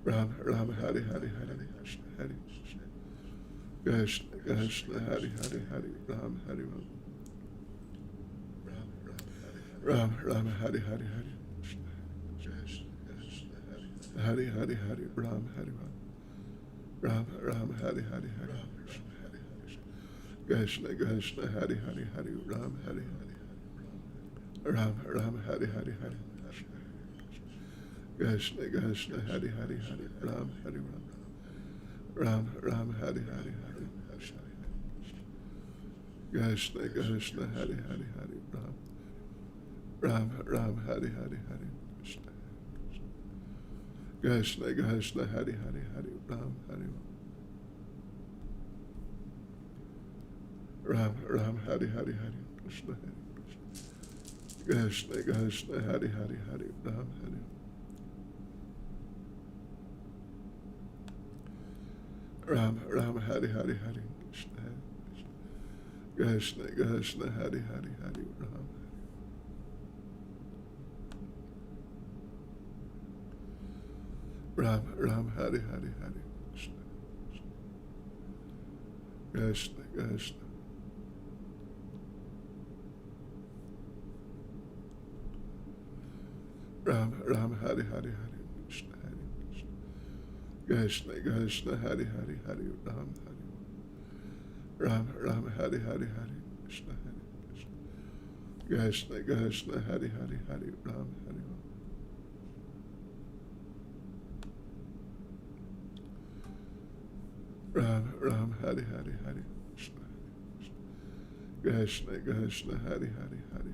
Ram, Ram, Hari, Hari, Hari, Krishna, Hari, Krishna, Krishna, Hari, Hari, Hari, Ram, Hari, Ram, Ram, Hari, Hari, Hari, Krishna, Hari, Hari, Hari, Ram, Hari, Ram, Ram, Hari, Hari, Hari, Krishna, Krishna, Hari, Hari, Hari, Ram, Hari, Ram, Ram, Hari, Hari, Hari, Krishna, Krishna, Hari, Hari, Hari, Ram, Hari, Ram, Ram, Hari, Hari, Hari, Krishna, Krishna, Hari, Hari, Hari, Ram, Ram, Ram, Hari, Hari, Hari, Krishna, Krishna, Hari, Hari, Hari, Ram, Hari, Ram, Ram, Hari, Hari, Hari, Krishna, Hari, Krishna, Krishna, Hari, Hari, Hari, Ram, Hari, Ram, Ram, Hari, Hari, Hari, Krishna, Krishna, Krishna, Hari, Hari, Hari, Ram, Ram, Ram, Hari, Hari, Hari, Krishna, Krishna, Krishna, Ram, Ram, Hari, Hari, Hari, Krishna, Hari, Krishna, Krishna, Hari, Hari, Hari, Ram, Hari, Ram, Ram, Hari, Hari, Hari, Krishna, Hari, Krishna, Krishna, Hari, Hari, Hari, Ram, Hari, Ram, Ram, Hari, Hari, Hari, Krishna, Krishna, Krishna, Hari, Hari, Hari,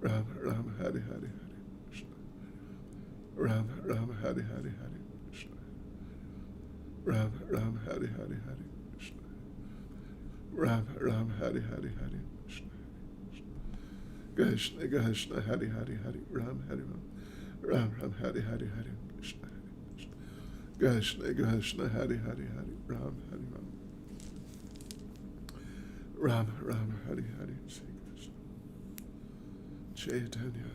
Ram, Ram, Hari, Hari, Hari, Krishna, Ram, Ram, Hari, Hari, Hari, Krishna, Ram, Ram, Hari, Hari, Hari, Krishna, Ram, Ram, Hari, Hari, Hari, Krishna, Krishna, Krishna, Hari, Hari, Hari, Ram, Hari, Ram, Ram, Hari, Hari, Hari, Krishna, Krishna, Krishna, Hari, Hari, Hari, Ram, Hari, Ram, Ram, Hari, Hari, Sri Krishna, Chaitanya,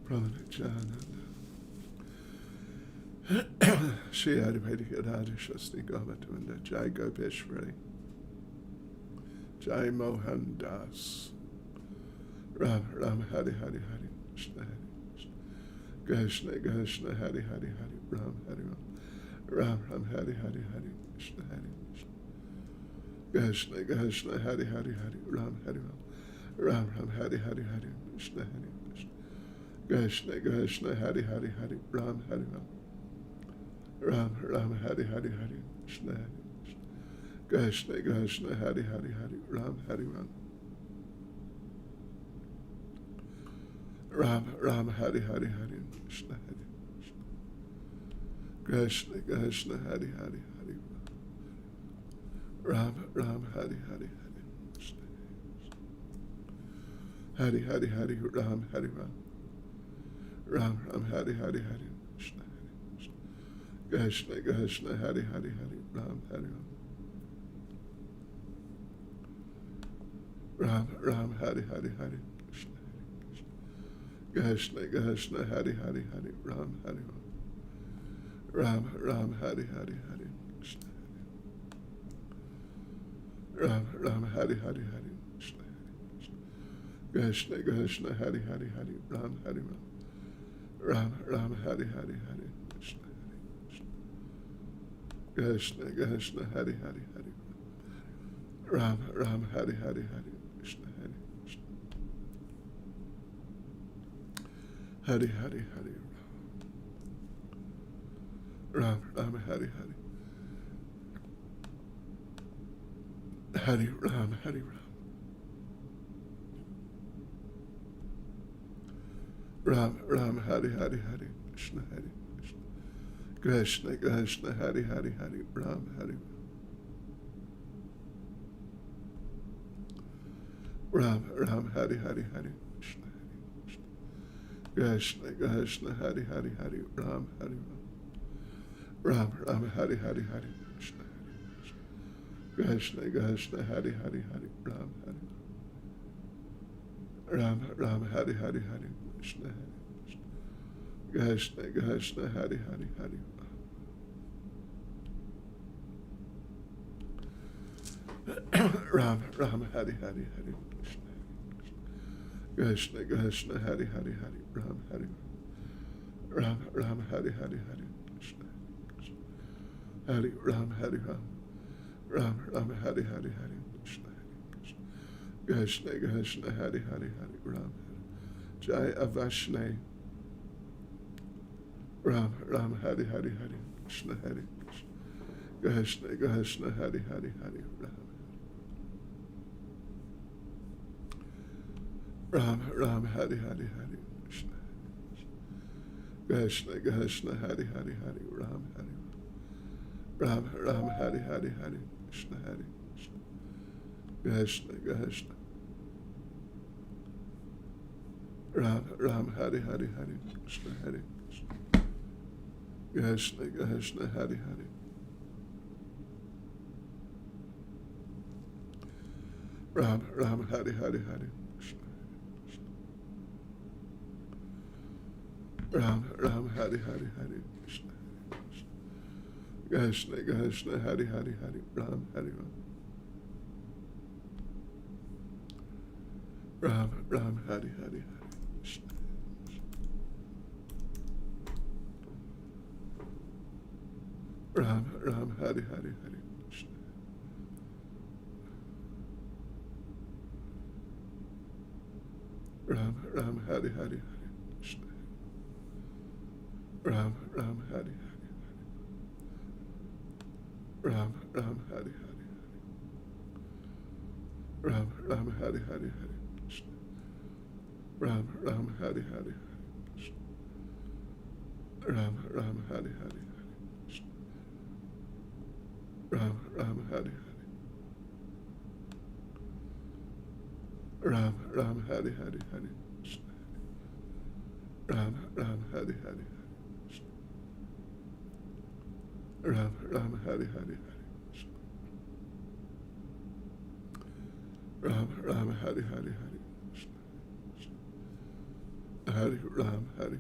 Pranityananda, Shri Advaita Gadadhar Shasti Gamatunda, Jai Gopeshwari, Jai Mohan Das, Ram, Ram, Hari, Hari, Hari, Krishna, Hari, Krishna, Krishna, Hari, Hari, Hari, Ram, Hari, Ram, Ram, Hari, Hari, Hari, Krishna, Hari, Krishna, Krishna, Hari, Hari, Hari, Ram, Hari, Ram, Ram, Hari, Hari, Hari, Krishna, Hari, Krishna, Krishna, Hari, Hari, Hari, Ram, Hari, Ram Ram Hari Hari Hari Krishna Krishna Krishna Hari Hari Hari Ram Hari Ram Ram Ram Hari Hari Hari Krishna Hari Krishna Krishna Hari Hari Hari Ram Ram Hari Hari Hari Krishna Hari Hari Hari Ram Hari Ram Ram Ram Hari Hari Hari Krishna Krishna Krishna Hari Hari Hari Ram Hari Ram Ram Ram Hari Hari Hari Krishna Krishna Krishna Hari Hari Hari Ram Hari Ram Ram Ram Hari Hari Hari Krishna Ram Ram Hari Hari Hari Krishna Krishna Krishna Hari Hari Hari Ram Hari Ram Ram Ram Hari Hari Hari Krishna Krishna Krishna Hari Hari Hari Ram Ram Hari Hari Hari Krishna Hari Hari Hari Ram Ram Hari Hari Hari Ram Hari Ram Ram Ram Hari Hari Hari Krishna Hari Krishna Krishna Hari Hari Hari Ram Hari Ram Ram Hari Hari Hari Krishna Krishna Hari Hari Hari Ram Hari Ram Ram Hari Hari Hari Krishna Krishna Hari Hari Hari Ram Hari Ram Ram Hari Hari Hari Krishna Krishna Krishna Hari Hari Hari Ram Ram Hari Hari Hari Krishna Krishna Hari Hari Hari Ram Hari Ram Ram Hari Hari Hari Krishna Hari Ram Hari Ram Ram Ram Hari Hari Hari Krishna Krishna Krishna Hari Hari Hari Ram Jai Avashne Ram Ram Hari Hari Hari Krishna Hari Krishna Krishna Hari Hari Hari Ram Ram Hari Hari Hari Krishna Krishna Krishna Hari Hari Hari Ram Hari Ram Ram Hari Hari Hari Krishna Hari Krishna Krishna Ram Ram Hari Hari Hari Krishna Hari Krishna Krishna Hari Hari Ram Ram Hari Hari Hari Ram Ram Hari Hari Hari Krishna Krishna Krishna Hari Hari Hari Ram Hari Ram Ram Hari Hari Hari Krishna Ram Ram Hari Hari Hari Krishna Ram Ram Hari Hari Hari Krishna Ram Ram Hari Hari Ram Ram Hari Hari Ram Ram Hari Hari Hari Krishna Ram Ram Hari Hari Hari Krishna Ram Ram Hari Hari Hari Krishna Ram Ram Hari Hari Ram Ram Hari Hari Hari Krishna Ram Ram Hari Hari Hari Ram Ram Hari Hari Hari Krishna Ram Ram Hari Hari Hari Krishna Hari Ram Hari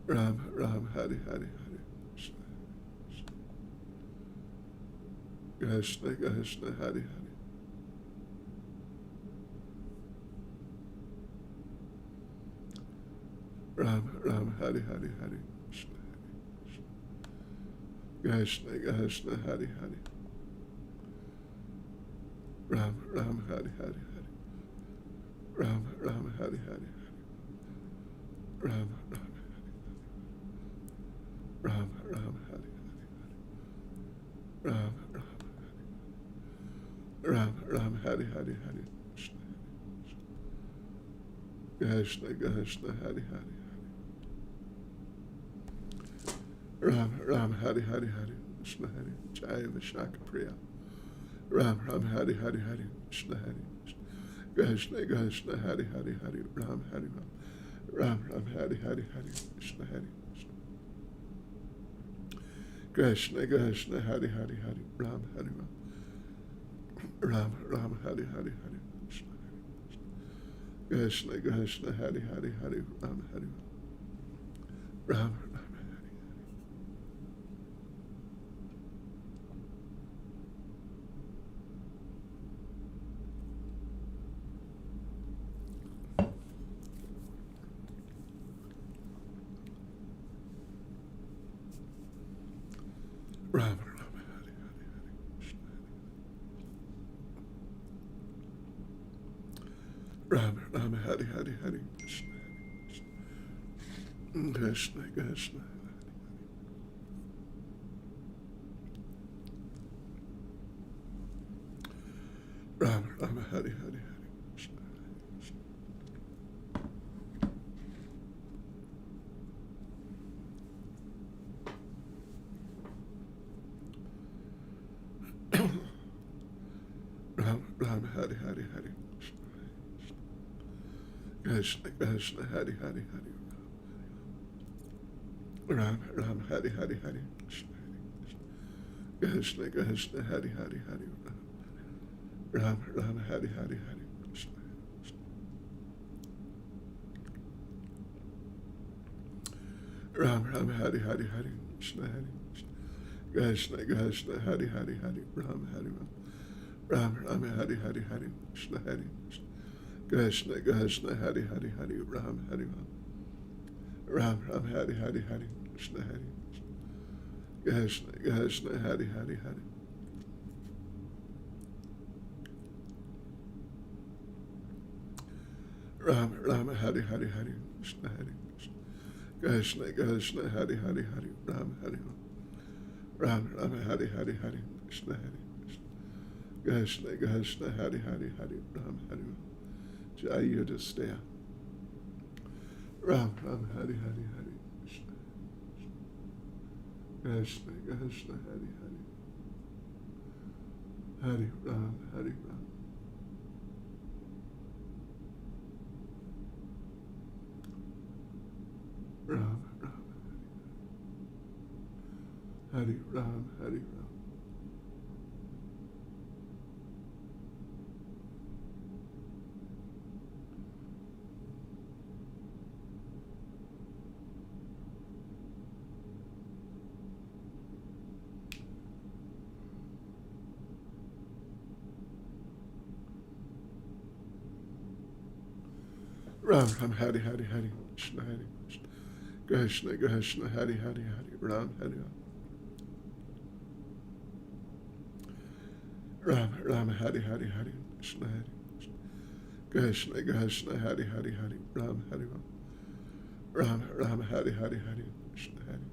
Ram Ram Ram Hari Hari Hari Krishna Krishna Krishna Hari Hari Ram Ram Hari Hari Hari Krishna Krishna Krishna Hari Hari Ram Ram Hari Hari Hari Ram Ram Hari Hari Hari Ram Ram Ram, Ram, Ram, Hari, Hari, Hari, Krishna, Krishna, Hari, Hari, Ram, Ram, Hari, Hari, Hari, Krishna, Hari, Jai Vishaka Priya, Ram, Ram, Hari, Hari, Hari, Krishna, Hari, Krishna, Krishna, Hari, Hari, Hari, Ram, Hari, Ram, Ram, Ram, Hari, Hari, Hari, Krishna, Hari, Krishna, Krishna, Hari, Hari, Hari, Ram, Hari, Ram, Ram, Ram, Hari, Hari, Hari, Krishna, Krishna, Hari, Hari, Hari, Ram, Hari, Ram, Ram, Ram, Ram, Ram, Hari, Hari, Hari, Ram, Ram, Hari, Hari, Hari, Krishna, Krishna, Ram, Ram, Hari, Hari, Hari, Ram, Ram, Hari, Hari, Hari, Krishna, Krishna, Hari, Hari, Hari, Ram, Ram, Hari, Hari, Hari, Krishna, Krishna, Hari, Hari, Hari, Ram, Ram, Hari, Hari, Hari, Ram, Ram, Hari, Hari, Hari, Krishna, Hari, Krishna, Krishna, Hari, Hari, Hari, Ram, Hari, Ram, Ram, Hari, Hari, Hari, Krishna, Hari, Krishna, Krishna, Hari, Hari, Hari, Ram, Hari, Ram, Ram, Hari, Hari, Hari, Krishna, Hari, Krishna, Krishna, Hari, Hari, Hari, Ram, Ram, Hari, Hari, Hari, Krishna, Hari, Krishna, Krishna, Hari, Hari, Hari, Ram, Hari, Ram, Ram, Hari, Hari, Hari, Krishna, Hari, Krishna, Krishna, Hari, Hari, Hari, Ram, Hari, Jai Yudhisthira, Ram, Ram, Hari, Hari, Hari, Krishna, Krishna, Krishna, Hari, Hari, Hari, Ram, Hari, Ram, Ram, Ram, Hari, Ram, Hari, Ram. Ram, Ram, Hari, Hari, Hari, Krishna, Hari, Krishna, Krishna, Hari, Hari, Hari, Ram, Hari, Ram, Ram, Hari, Hari, Hari, Krishna, Hari, Krishna, Krishna, Hari, Hari, Hari, Ram, Hari, Ram, Ram, Hari, Hari, Hari, Krishna, Hari,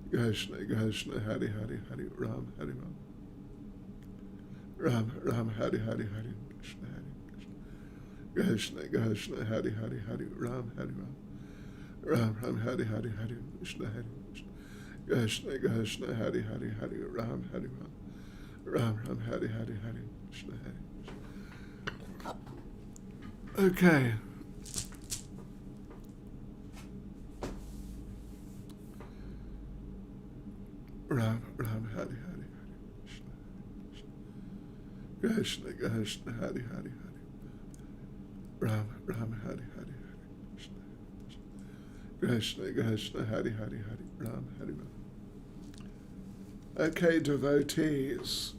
Krishna, Krishna, Hari, Hari, Hari, Ram, Hari, Ram, Ram, Hari, Hari, Hari, Krishna, Hari, Krishna, Krishna, Hari, Hari, Hari, Ram, Hari, Ram, Ram, Hari, Hari, Hari, Krishna, Hari, Krishna, Krishna, Hari, Hari, Hari, Ram, Hari, Ram, Ram, Hari, Hari, Hari, Krishna, Hari. Okay. Ram, Ram, Hari, Hari, Hari, Krishna, Krishna, Hari, Hari, Hari, Ram, Ram, Hari, Hari, Hari, Krishna, Krishna, Hari, Hari, Hari, Ram, Hari, Ram. Okay, devotees.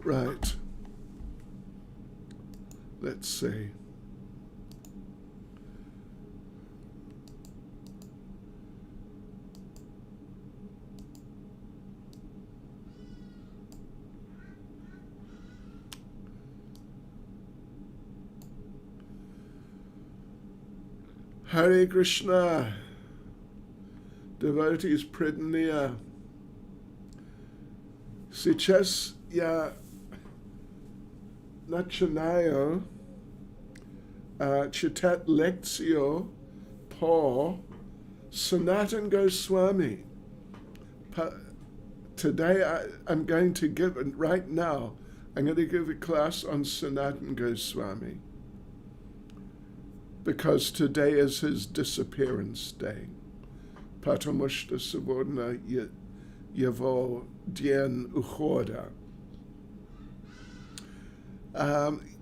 Right. Let's see. Hare Krishna. Devotees Pridaniya. Сейчас я начинаю читать лекцию по Sanatan Goswami. Today I'm going to give, right now, I'm going to give a class on Sanatan Goswami because today is his disappearance day. Потому сегодня его день ухода.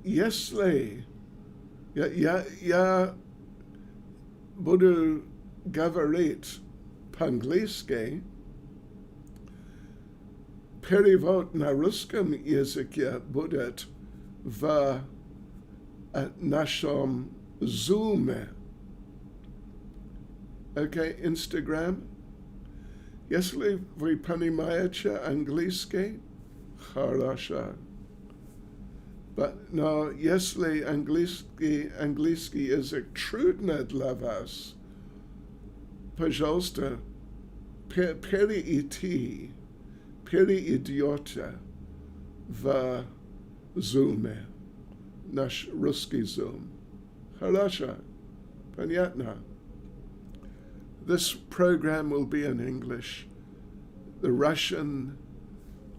Если я буду говорить по-английски, перевод на русском языке будет в нашем Zoom. Окей, Instagram. Если вы понимаете английский, хорошо. Но если английский язык трудно для вас, пожалуйста, перейдите в Zoom, наш русский Zoom. Хорошо, понятно. This program will be in English. The Russian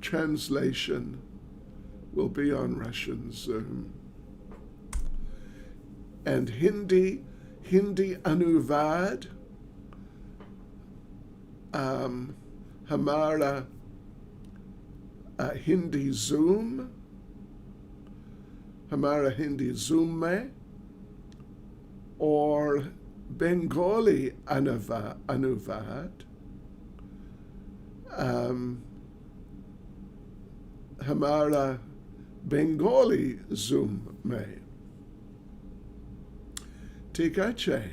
translation will be on Russian Zoom. And Hindi अनुवाद हमारा Hindi Zoom, हमारा Hindi Zoom में और Bengali अनुवाद हमारा Bengali Zoom में. ठीक है?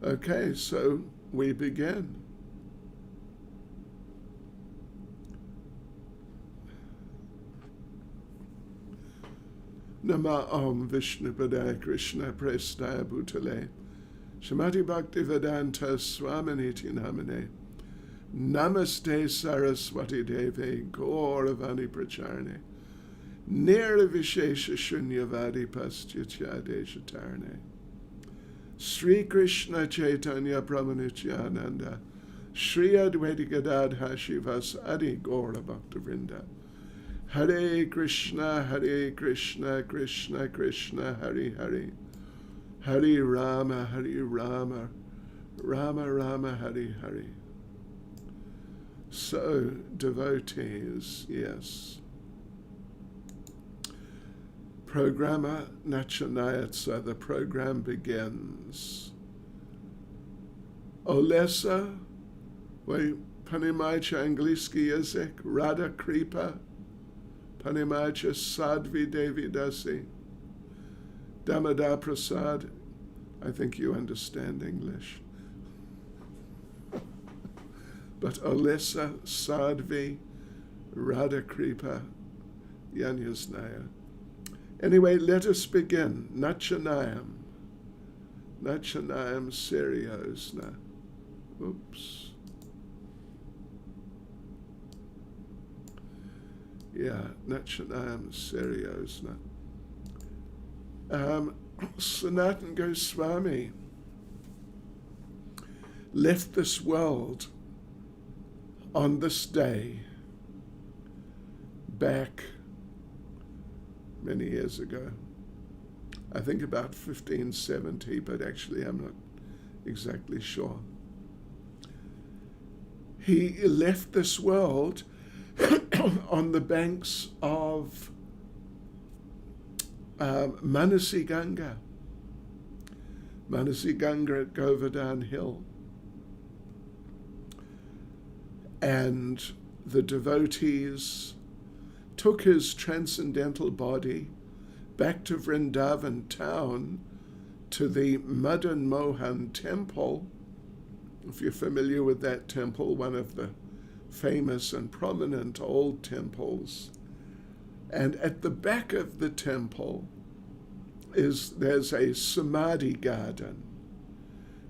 Okay, so we begin. Nama Om Vishnu Padaya Krishna Prestaya Bhutale Shamati Bhakti Vedanta Swaminiti Namane Namaste Saraswati Deve Gauravani Pracharne Nirvishesha Shunyavadi Pastyatya Deshatarne Sri Krishna Chaitanya Pramanityananda Sri Advaita Gadadha Shivas Adi Gaura Bhakta Vrinda Hare Krishna, Krishna Krishna, Hare Hare, Hare Rama, Rama Rama, Hare Hare. So, devotees, yes. Programma начинается, the program begins. Olesa, вы понимаете английский язык, Radha Kripa, Panimacha Sadvi Devi Dasi. Damodar Prasad, I think you understand English. But Olesa Sadvi Radha Kripa Yanyasnaya. Anyway, let us begin. Nachanayam Seriosna. Oops. Yeah, Nachanayam Seriosna. Sanatan Goswami left this world on this day back many years ago. I think about 1570, but actually I'm not exactly sure. He left this world on the banks of Manasi Ganga at Govardhan Hill. And the devotees took his transcendental body back to Vrindavan town to the Madan Mohan temple. If you're familiar with that temple, one of the famous and prominent old temples. And at the back of the temple there's a samadhi garden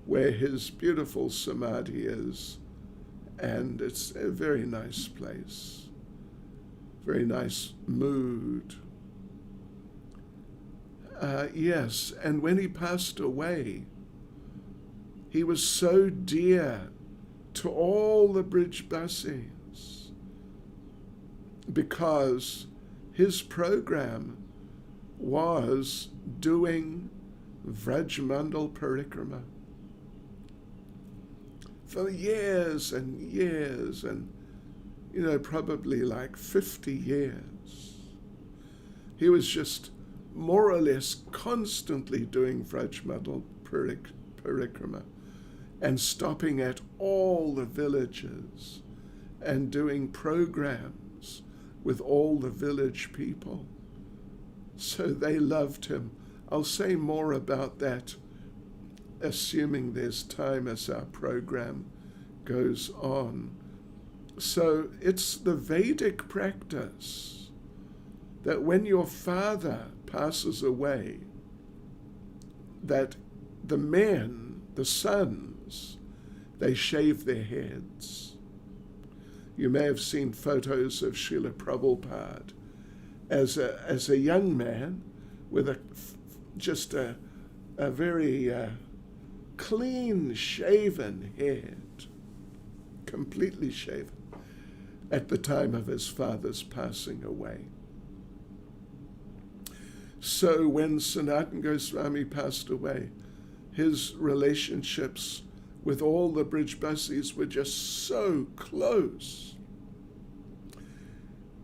where his beautiful samadhi is, and it's a very nice place, very nice mood. Yes, and when he passed away, he was so dear to all the Brijbasis because his program was doing Vrajmandal Parikrama for years and years, and probably like 50 years. He was just more or less constantly doing Vrajmandal Parikrama and stopping at all the villages and doing programs with all the village people. So they loved him. I'll say more about that, assuming there's time as our program goes on. So it's the Vedic practice that when your father passes away, that the men, the sons, they shave their heads. You may have seen photos of Srila Prabhupada as a young man with just a very clean shaven head, completely shaven, at the time of his father's passing away. So when Sanatana Goswami passed away, his relationships with all the Brijbasis were just so close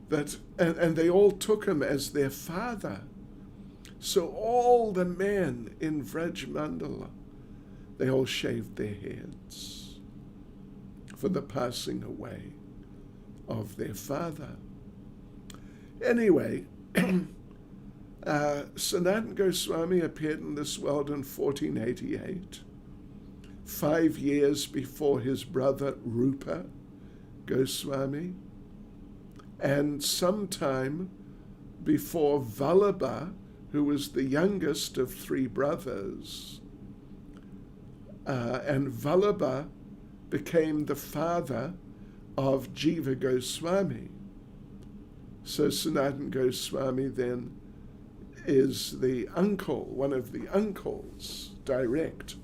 that, and they all took him as their father. So all the men in Vrajmandala, they all shaved their heads for the passing away of their father. Anyway, Sanatana Goswami appeared in this world in 1488, 5 years before his brother Rupa Goswami, and sometime before Vallabha, who was the youngest of 3 brothers. And Vallabha became the father of Jiva Goswami. So Sanatana Goswami then is the uncle, one of the uncles, direct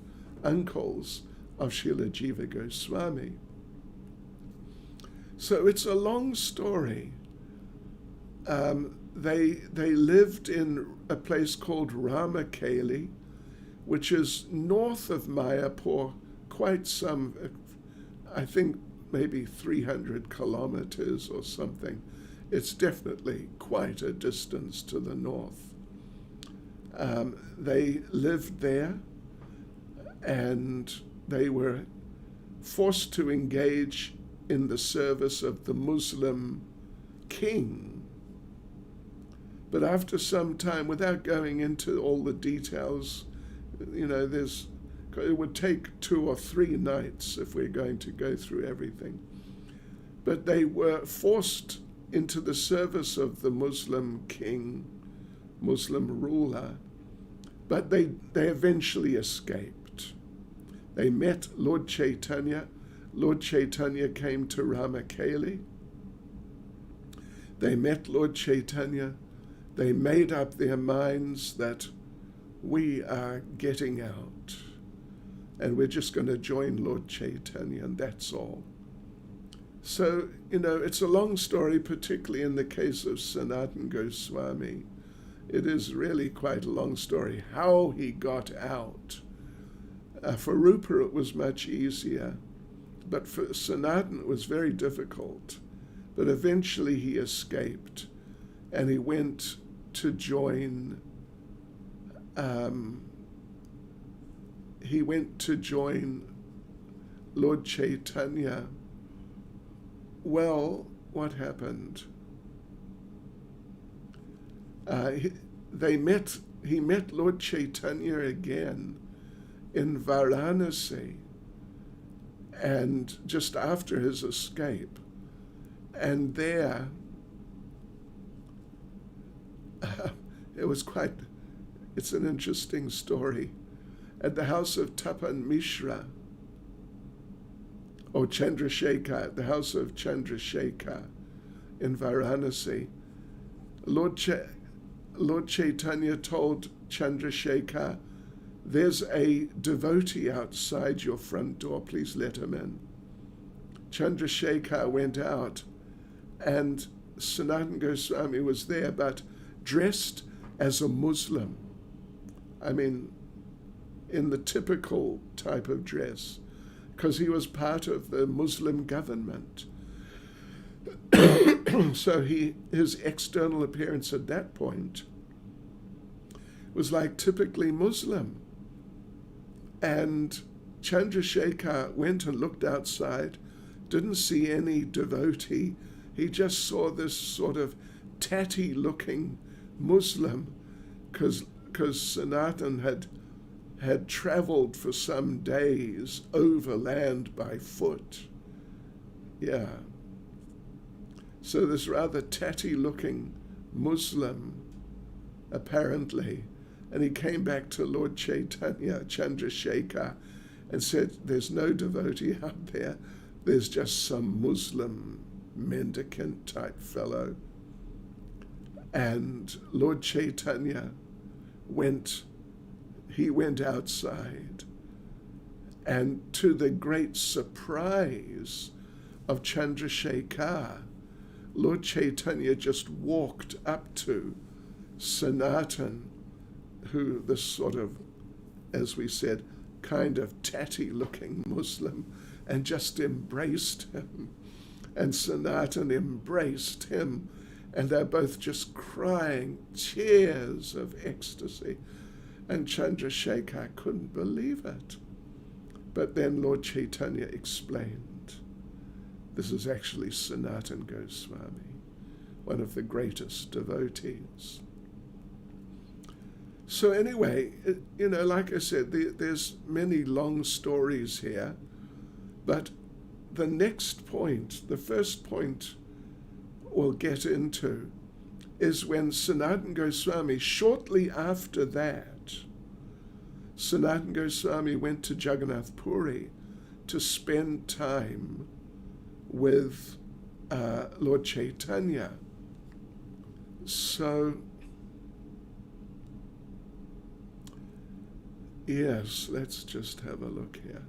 uncles of Srila Jiva Goswami. So it's a long story. They lived in a place called Ramakeli, which is north of Mayapur, quite some, I think maybe 300 kilometers or something. It's definitely quite a distance to the north. They lived there, and they were forced to engage in the service of the Muslim king. But after some time, without going into all the details, it would take 2 or 3 nights if we're going to go through everything. But they were forced into the service of the Muslim king, Muslim ruler, but they eventually escaped. They met Lord Chaitanya. Lord Chaitanya came to Ramakeli. They met Lord Chaitanya. They made up their minds that we are getting out and we're just going to join Lord Chaitanya, and that's all. So, it's a long story, particularly in the case of Sanatana Goswami. It is really quite a long story, how he got out. For Rupa, it was much easier, but for Sanatana, it was very difficult. But eventually he escaped, and he went to join Lord Chaitanya. Well, what happened? He met Lord Chaitanya again in Varanasi, and just after his escape, and there it was it's an interesting story. At the house of Tapan Mishra, or Chandrasekhar, at the house of Chandrasekhar in Varanasi, Lord Chaitanya told Chandrasekhar, there's a devotee outside your front door, please let him in. Chandrasekhar went out, and Sanatana Goswami was there, but dressed as a Muslim. I mean, in the typical type of dress, because he was part of the Muslim government. So his external appearance at that point was like typically Muslim. And Chandrasekhar went and looked outside, didn't see any devotee. He just saw this sort of tatty-looking Muslim, because Sanatan had traveled for some days overland by foot. Yeah. So this rather tatty-looking Muslim, apparently, and he came back to Lord Chaitanya, Chandrasekhar, and said, there's no devotee out there, there's just some Muslim mendicant type fellow. And Lord Chaitanya went outside, and to the great surprise of Chandrasekhar, Lord Chaitanya just walked up to Sanatan, who this sort of, as we said, kind of tatty-looking Muslim, and just embraced him. And Sanatan embraced him, and they're both just crying tears of ecstasy. And Chandrasekhar couldn't believe it. But then Lord Chaitanya explained, this is actually Sanatana Goswami, one of the greatest devotees. So anyway, like I said, there's many long stories here, but the next point, the first point we'll get into, is when Sanatana Goswami, shortly after that, Sanatana Goswami went to Jagannath Puri to spend time with Lord Chaitanya. So, yes, let's just have a look here.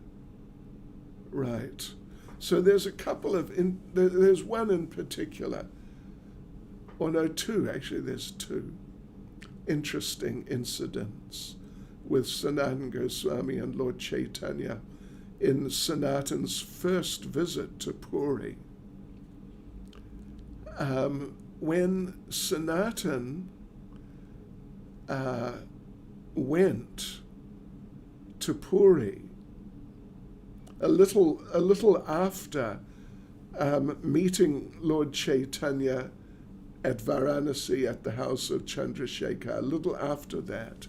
Right. So there's a couple of, there's one in particular, or no, two, actually there's two interesting incidents with Sanatana Goswami and Lord Chaitanya in Sanatan's first visit to Puri. When Sanatan went to Puri, a little after meeting Lord Chaitanya at Varanasi at the house of Chandrasekhar, a little after that.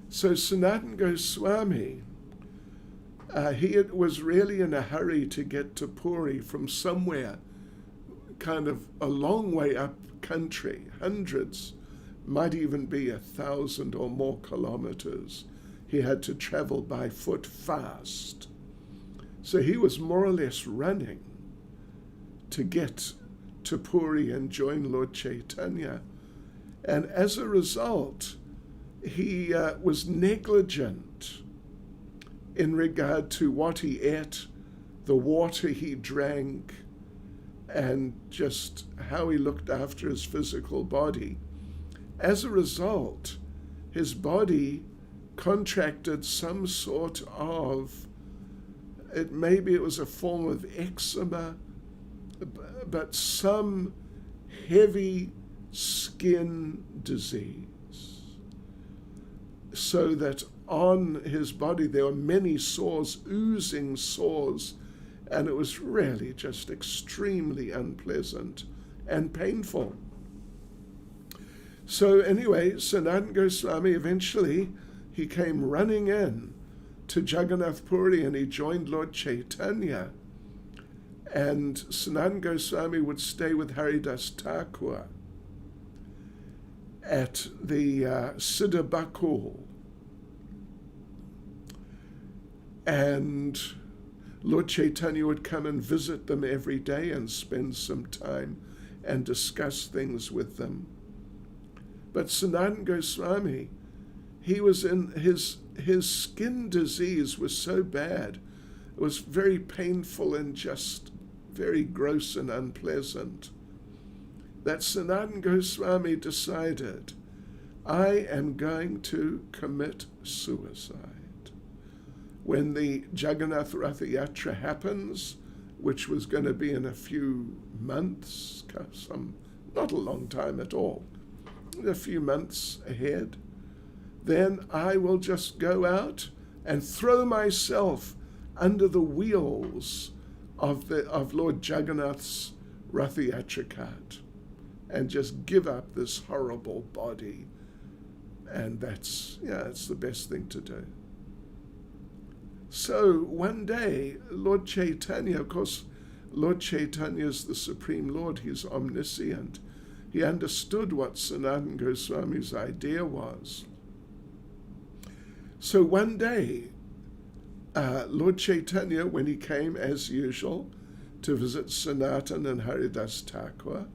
So Sanatana Goswami, he was really in a hurry to get to Puri from somewhere kind of a long way up country, hundreds, might even be 1,000 or more kilometers. He had to travel by foot fast. So he was more or less running to get to Puri and join Lord Chaitanya. And as a result, he was negligent in regard to what he ate, the water he drank, and just how he looked after his physical body. As a result, his body contracted some sort of, maybe it was a form of eczema, but some heavy skin disease. So that on his body there were many sores, oozing sores, and it was really just extremely unpleasant and painful. So anyway, Sanatana Goswami eventually, he came running in to Jagannath Puri and he joined Lord Chaitanya. And Sanatana Goswami would stay with Haridas Thakur. at the Siddha Bakul. And Lord Chaitanya would come and visit them every day and spend some time and discuss things with them. But Sanatana Goswami, he was in his skin disease was so bad, it was very painful and just very gross and unpleasant, that Sanatana Goswami decided, I am going to commit suicide. When the Jagannath Ratha Yatra happens, which was going to be in a few months, not a long time at all, a few months ahead, then I will just go out and throw myself under the wheels of Lord Jagannath's Ratha Yatra cart and just give up this horrible body. And it's the best thing to do. So one day, Lord Chaitanya, of course, Lord Chaitanya is the Supreme Lord, he's omniscient. He understood what Sanatana Goswami's idea was. So one day, Lord Chaitanya, when he came as usual to visit Sanatana and Haridas Thakur,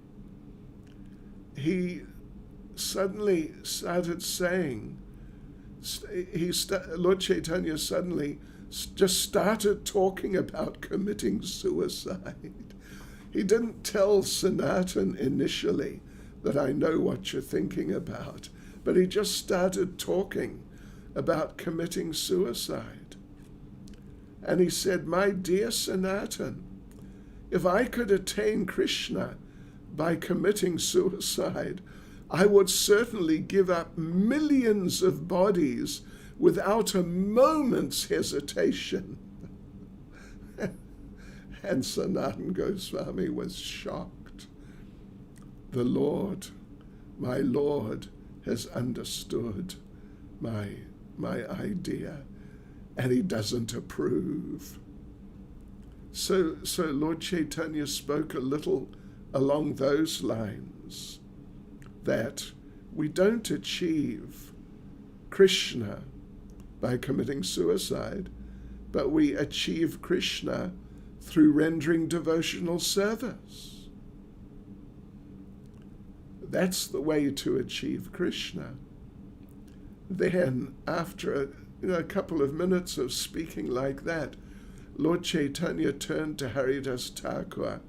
he suddenly started saying, Lord Chaitanya suddenly just started talking about committing suicide. He didn't tell Sanatana initially that I know what you're thinking about, but he just started talking about committing suicide. And he said, my dear Sanatana, if I could attain Krishna by committing suicide, I would certainly give up millions of bodies without a moment's hesitation. And Sanatana Goswami was shocked. The Lord, my Lord, has understood my idea, and he doesn't approve. So Lord Chaitanya spoke a little along those lines, that we don't achieve Krishna by committing suicide, but we achieve Krishna through rendering devotional service. That's the way to achieve Krishna. Then, after a couple of minutes of speaking like that, Lord Chaitanya turned to Haridas Thakur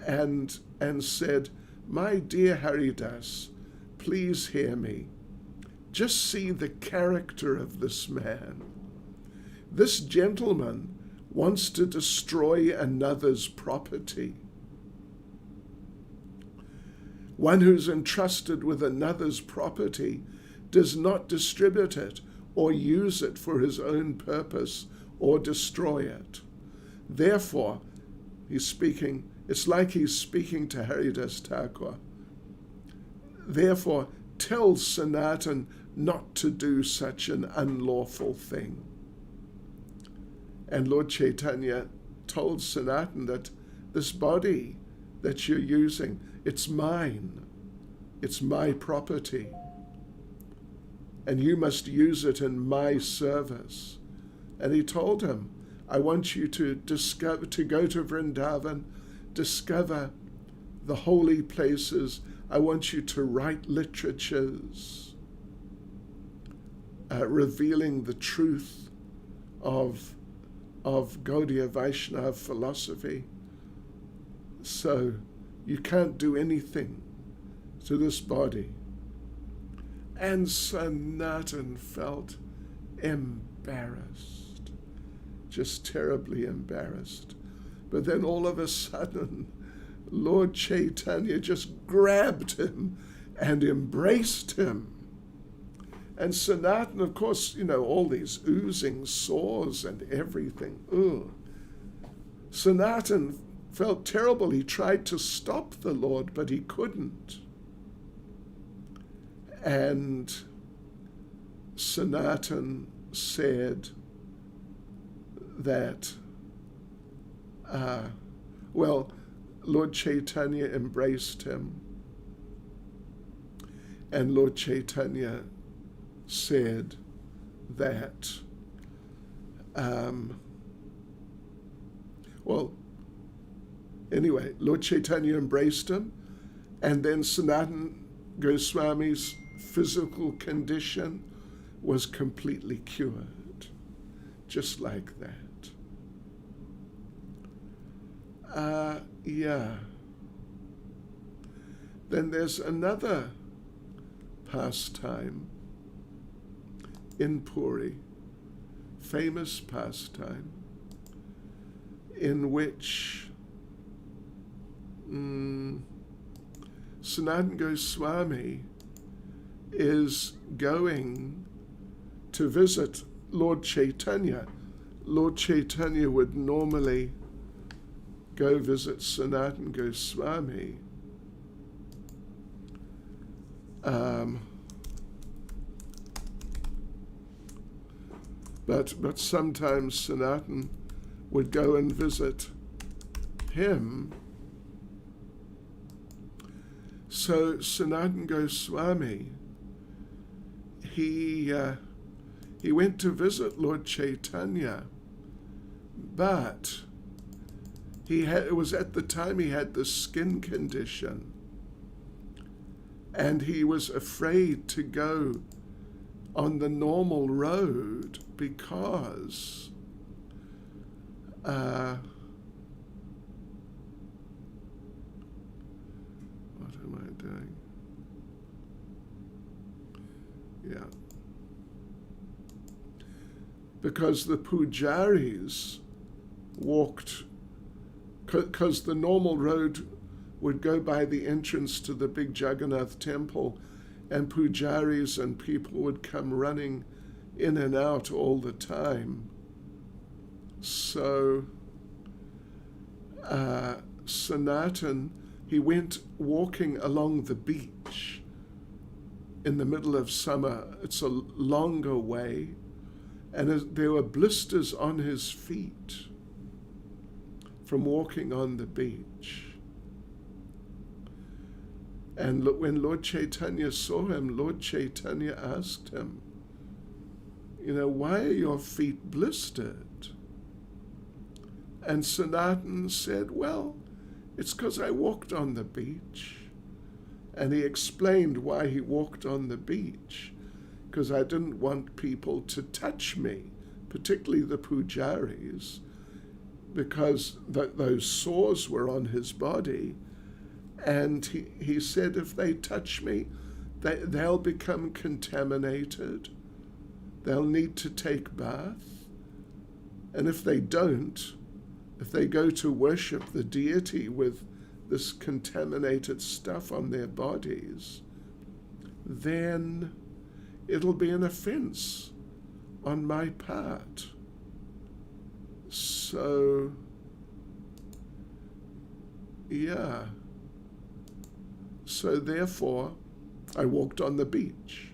and said, my dear Haridas, please hear me. Just see the character of this man. This gentleman wants to destroy another's property. One who's entrusted with another's property does not distribute it or use it for his own purpose or destroy it. Therefore, it's like he's speaking to Haridas Thakur. Therefore, tell Sanatana not to do such an unlawful thing. And Lord Chaitanya told Sanatana that this body that you're using, it's mine. It's my property. And you must use it in my service. And he told him, I want you to go to Vrindavan, discover the holy places. I want you to write literatures revealing the truth of Gaudiya Vaishnava philosophy. So you can't do anything to this body. And Sanatana felt embarrassed, just terribly embarrassed. But then all of a sudden, Lord Chaitanya just grabbed him and embraced him. And Sanatana, of course, all these oozing sores and everything. Ugh. Sanatana felt terrible. He tried to stop the Lord, but he couldn't. And Sanatana said that, Lord Chaitanya embraced him And Lord Chaitanya said that, anyway, Lord Chaitanya embraced him, and then Sanatana Goswami's physical condition was completely cured, just like that. Then there's another pastime in Puri, famous pastime, in which Sanatana Goswami is going to visit Lord Chaitanya. Lord Chaitanya would normally go visit Sanatana Goswami. But sometimes Sanatana would go and visit him. So Sanatana Goswami, he went to visit Lord Chaitanya, but it was at the time he had the skin condition, and he was afraid to go on the normal road because what am I doing? Yeah. Because the pujaris walked, because the normal road would go by the entrance to the big Jagannath temple, and pujaris and people would come running in and out all the time. So Sanatana, he went walking along the beach in the middle of summer. It's a longer way, and there were blisters on his feet from walking on the beach. And when Lord Chaitanya saw him, Lord Chaitanya asked him, why are your feet blistered? And Sanatana said, well, it's because I walked on the beach. And he explained why he walked on the beach, because I didn't want people to touch me, particularly the pujaris, because those sores were on his body. And he said, if they touch me, they'll become contaminated. They'll need to take bath. And if they don't, if they go to worship the deity with this contaminated stuff on their bodies, then it'll be an offense on my part. So, So therefore, I walked on the beach.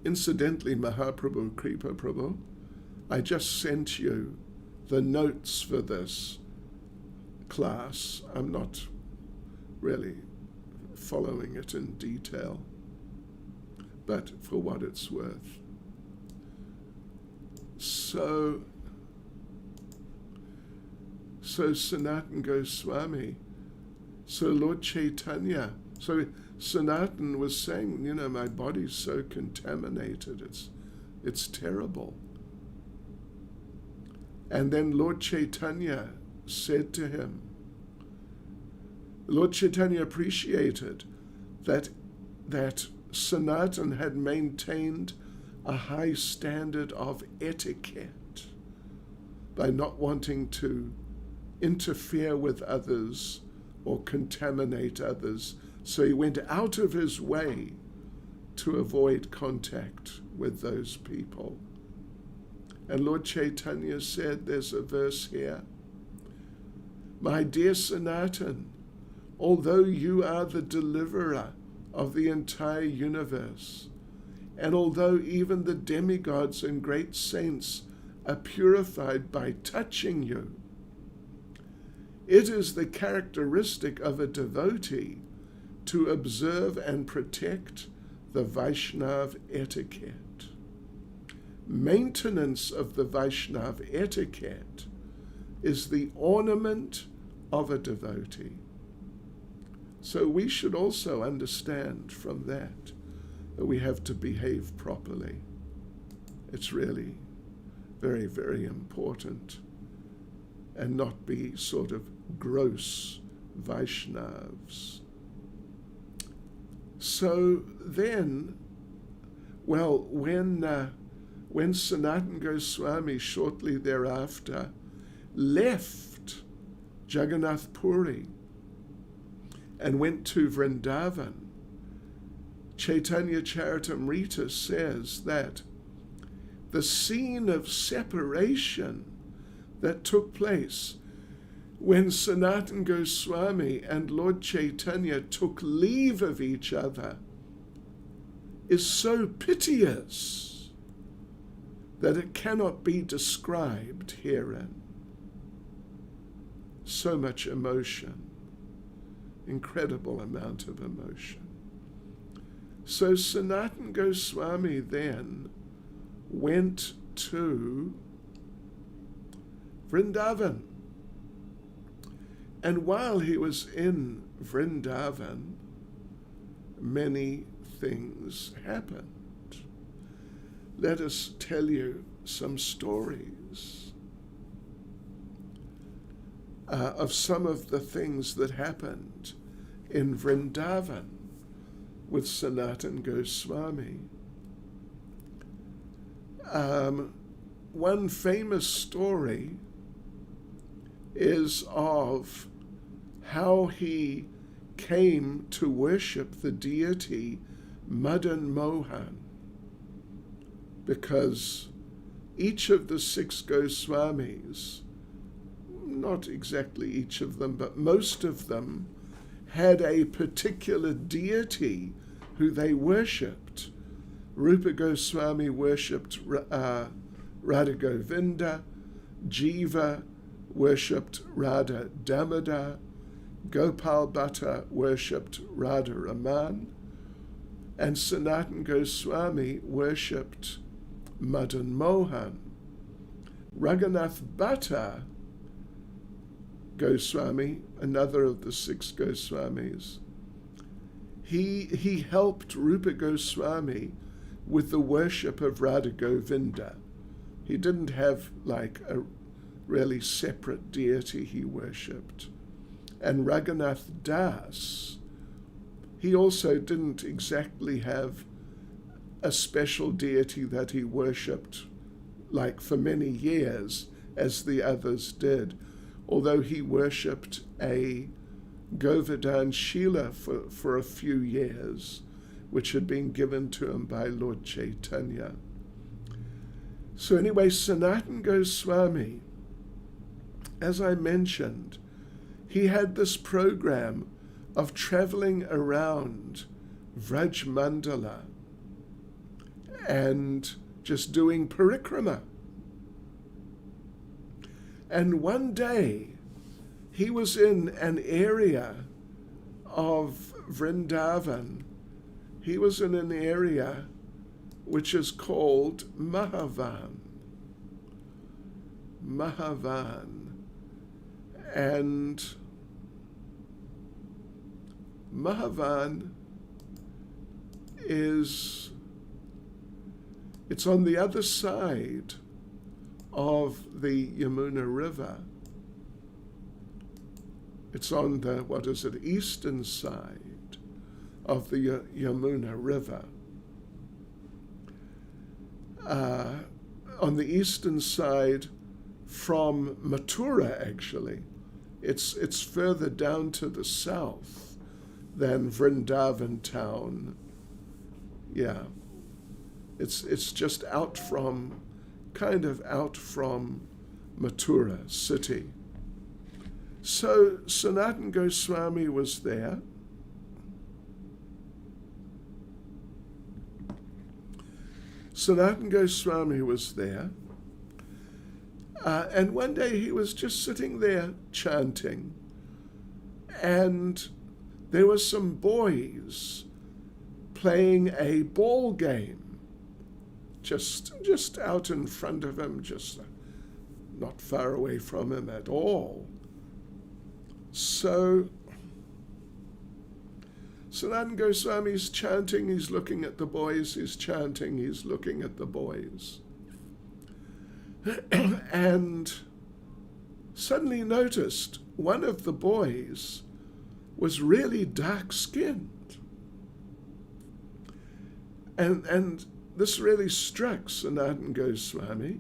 Incidentally, Mahaprabhu, Kripa Prabhu, I just sent you the notes for this class. I'm not really following it in detail, but for what it's worth. So Sanatana Goswami, so Lord Chaitanya, so Sanatana was saying, my body's so contaminated, it's terrible. And then Lord Chaitanya said to him, Lord Chaitanya appreciated that Sanatana had maintained a high standard of etiquette by not wanting to interfere with others or contaminate others. So he went out of his way to avoid contact with those people. And Lord Chaitanya said, there's a verse here, my dear Sanatana, although you are the deliverer of the entire universe, and although even the demigods and great saints are purified by touching you, it is the characteristic of a devotee to observe and protect the Vaishnav etiquette. Maintenance of the Vaishnav etiquette is the ornament of a devotee. So we should also understand from that we have to behave properly. It's really very, very important, and not be sort of gross Vaishnavs. So then, well, when Sanatana Goswami shortly thereafter left Jagannath Puri and went to Vrindavan, Chaitanya Charitamrita says that the scene of separation that took place when Sanatana Goswami and Lord Chaitanya took leave of each other is so piteous that it cannot be described herein. So much emotion, incredible amount of emotion. So Sanatana Goswami then went to Vrindavan. And while he was in Vrindavan, many things happened. Let us tell you some stories of some of the things that happened in Vrindavan with Sanatana Goswami. One famous story is of how he came to worship the deity Madan Mohan, because each of the 6 Goswamis, not exactly each of them, but most of them, had a particular deity who they worshipped. Rupa Goswami worshipped Radha Govinda, Jiva worshipped Radha Damodar, Gopal Bhatta worshipped Radha Raman, and Sanatana Goswami worshipped Madan Mohan. Raghunath Bhatta Goswami, another of the 6 Goswamis, he helped Rupa Goswami with the worship of Radha Govinda. He didn't have like a really separate deity he worshipped. And Raghunath Das, he also didn't exactly have a special deity that he worshipped like for many years as the others did, although he worshipped a Govardhan Shila for a few years, which had been given to him by Lord Chaitanya. So anyway, Sanatana Goswami, as I mentioned, he had this program of traveling around Vraj Mandala and just doing parikrama. And one day he was in an area of Vrindavan. He was in an area which is called Mahavan. Mahavan. And Mahavan it's on the other side of the Yamuna River. It's on the, eastern side of the Yamuna River. On the eastern side from Mathura, actually. It's further down to the south than Vrindavan town. Yeah. It's just kind of out from Mathura city. So Sanatana Goswami was there. Sanatana Goswami was there. And one day he was just sitting there chanting. And there were some boys playing a ball game just out in front of him, just not far away from him at all. So Sanatana Goswami's chanting, he's looking at the boys, he's chanting, he's looking at the boys. And suddenly noticed one of the boys was really dark-skinned. And this really struck Sanatana Goswami.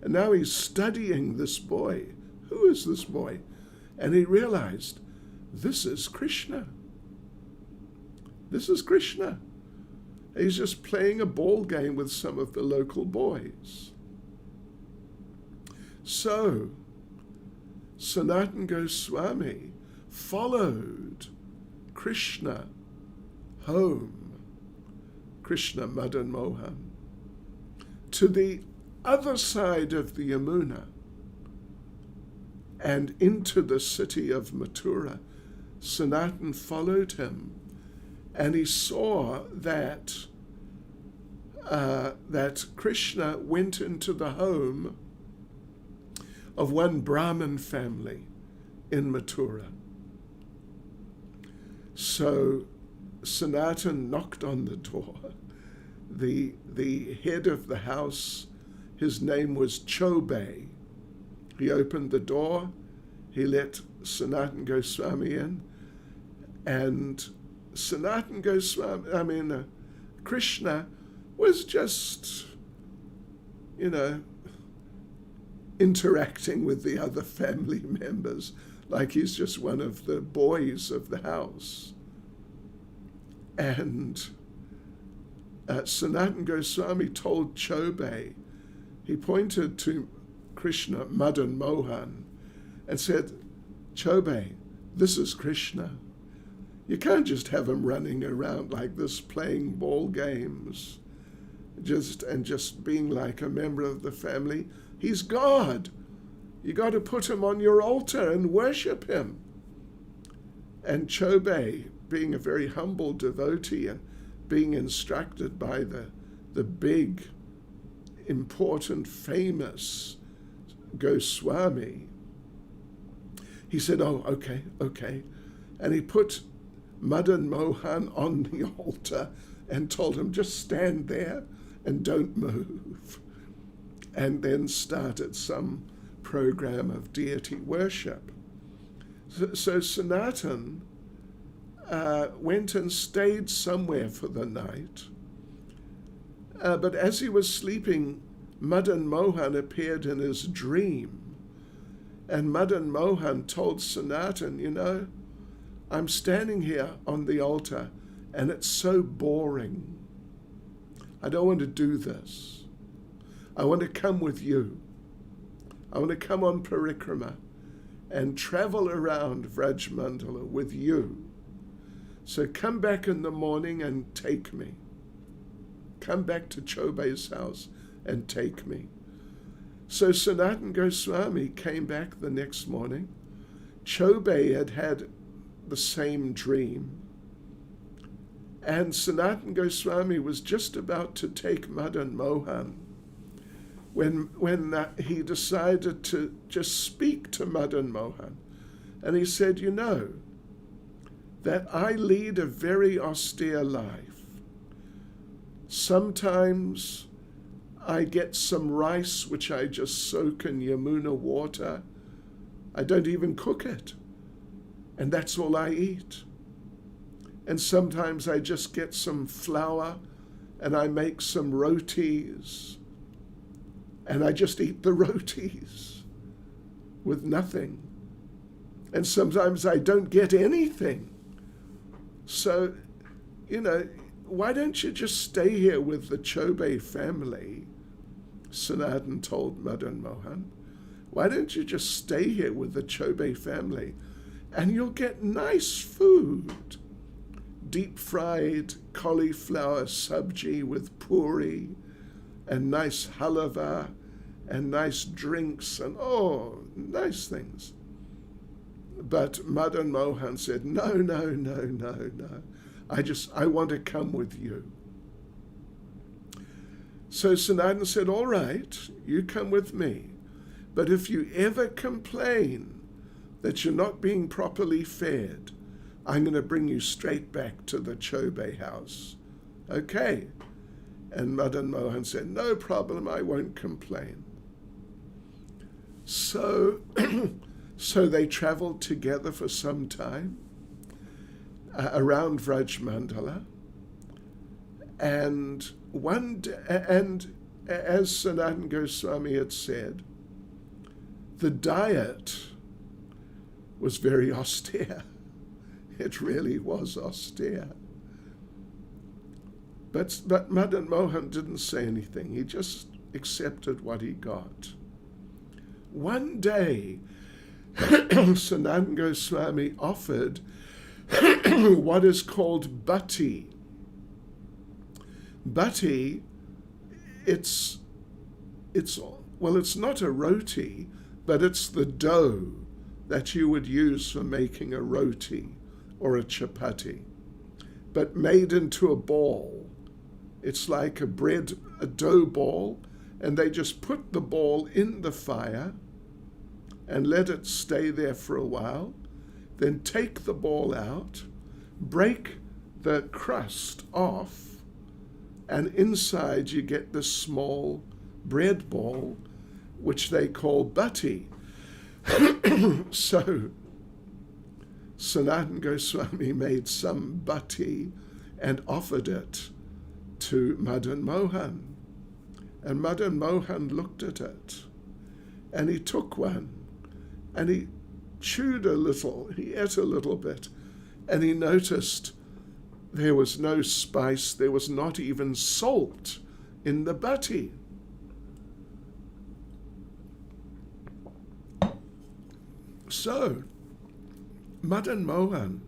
And now he's studying this boy. Who is this boy? And he realized, this is Krishna. This is Krishna. He's just playing a ball game with some of the local boys. So, Sanatana Goswami followed Krishna home, Krishna Madan Mohan, to the other side of the Yamuna and into the city of Mathura. Sanatana followed him, and he saw that Krishna went into the home of one Brahmin family in Mathura. So Sanatana knocked on the door. The head of the house, his name was Chobe. He opened the door, he let Sanatana Goswami in, and Sanatana Goswami, Krishna was just, interacting with the other family members like he's just one of the boys of the house. And Sanatana Goswami told Chobe, he pointed to Krishna Madan Mohan and said, Chobe, this is Krishna. You can't just have him running around like this playing ball games just being like a member of the family. He's God. You got to put him on your altar and worship him. And Chobe, being a very humble devotee and being instructed by the big, important, famous Goswami, he said, oh, okay. And he put Madan Mohan on the altar and told him, just stand there and don't move. And then started some program of deity worship. So Sanatana went and stayed somewhere for the night. But as he was sleeping, Madan Mohan appeared in his dream. And Madan Mohan told Sanatana, I'm standing here on the altar and it's so boring. I don't want to do this. I want to come with you. I want to come on parikrama and travel around Vrajmandala with you. So come back in the morning and take me. Come back to Chobe's house and take me. So Sanatana Goswami came back the next morning. Chobe had the same dream. And Sanatana Goswami was just about to take Madan Mohan when he decided to just speak to Madan Mohan. And he said, that I lead a very austere life. Sometimes I get some rice which I just soak in Yamuna water. I don't even cook it. And that's all I eat. And sometimes I just get some flour and I make some rotis. And I just eat the rotis with nothing. And sometimes I don't get anything. So, why don't you just stay here with the Chobe family? Sanatana told Madan Mohan. Why don't you just stay here with the Chobe family and you'll get nice food. Deep-fried cauliflower sabji with puri and nice halava and nice drinks and nice things. But Madan Mohan said, no, no, no, no, no. I want to come with you. So Sanatan said, all right, you come with me. But if you ever complain that you're not being properly fed, I'm going to bring you straight back to the Chobe house. Okay. And Madan Mohan said, no problem, I won't complain. So, so they traveled together for some time around Vraj Mandala. And as Sanatan Goswami had said, the diet was very austere. It really was austere. But Madan Mohan didn't say anything. He just accepted what he got. One day, Sanatan Goswami offered what is called bhati. Bhati, it's not a roti, but it's the dough that you would use for making a roti or a chapati, but made into a ball. It's like a dough ball, and they just put the ball in the fire and let it stay there for a while, then take the ball out, break the crust off, and inside you get this small bread ball, which they call bhati. So Sanatan Goswami made some bhati and offered it to Madan Mohan. And Madan Mohan looked at it, and he took one, and he chewed a little, he ate a little bit, and he noticed there was no spice, there was not even salt in the bhati. So, Madan Mohan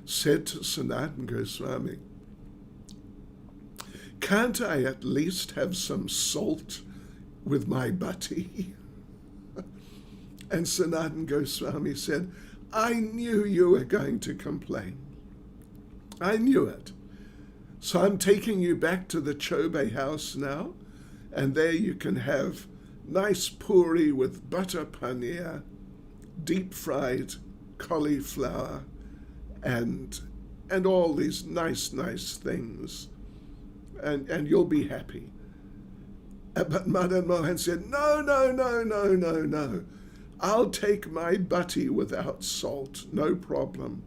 said to Sanatan Goswami, can't I at least have some salt with my bhati? And Sanatan Goswami said, I knew you were going to complain. I knew it. So I'm taking you back to the Chobe house now, and there you can have nice puri with butter paneer, deep-fried cauliflower, and all these nice things, and you'll be happy. But Madan Mohan said, no, no, no, no, no, no. I'll take my bhati without salt, no problem.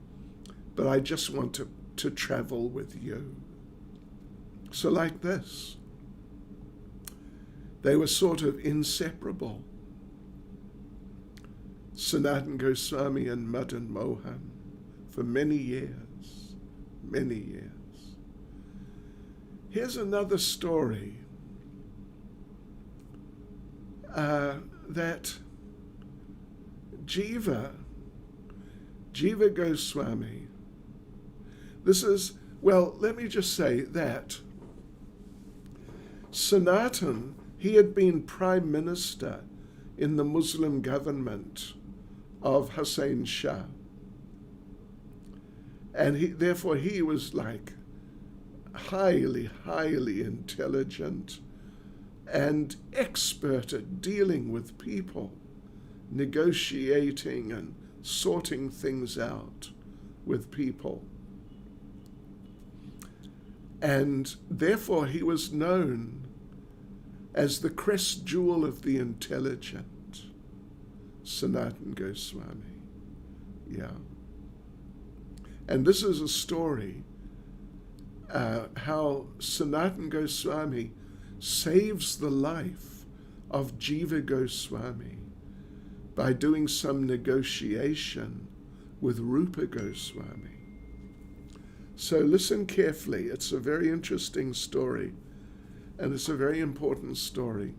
But I just want to travel with you. So like this, they were sort of inseparable. Sanatan Goswami and Madan Mohan for many years, many years. Here's another story that Jiva Goswami, let me just say that Sanatan, he had been prime minister in the Muslim government of Hussein Shah. And therefore he was like highly intelligent and expert at dealing with people, negotiating and sorting things out with people. And therefore he was known as the crest jewel of the intelligent, Sanatan Goswami. Yeah. And this is a story how Sanatan Goswami saves the life of Jiva Goswami by doing some negotiation with Rupa Goswami. So listen carefully. It's a very interesting story, and it's a very important story.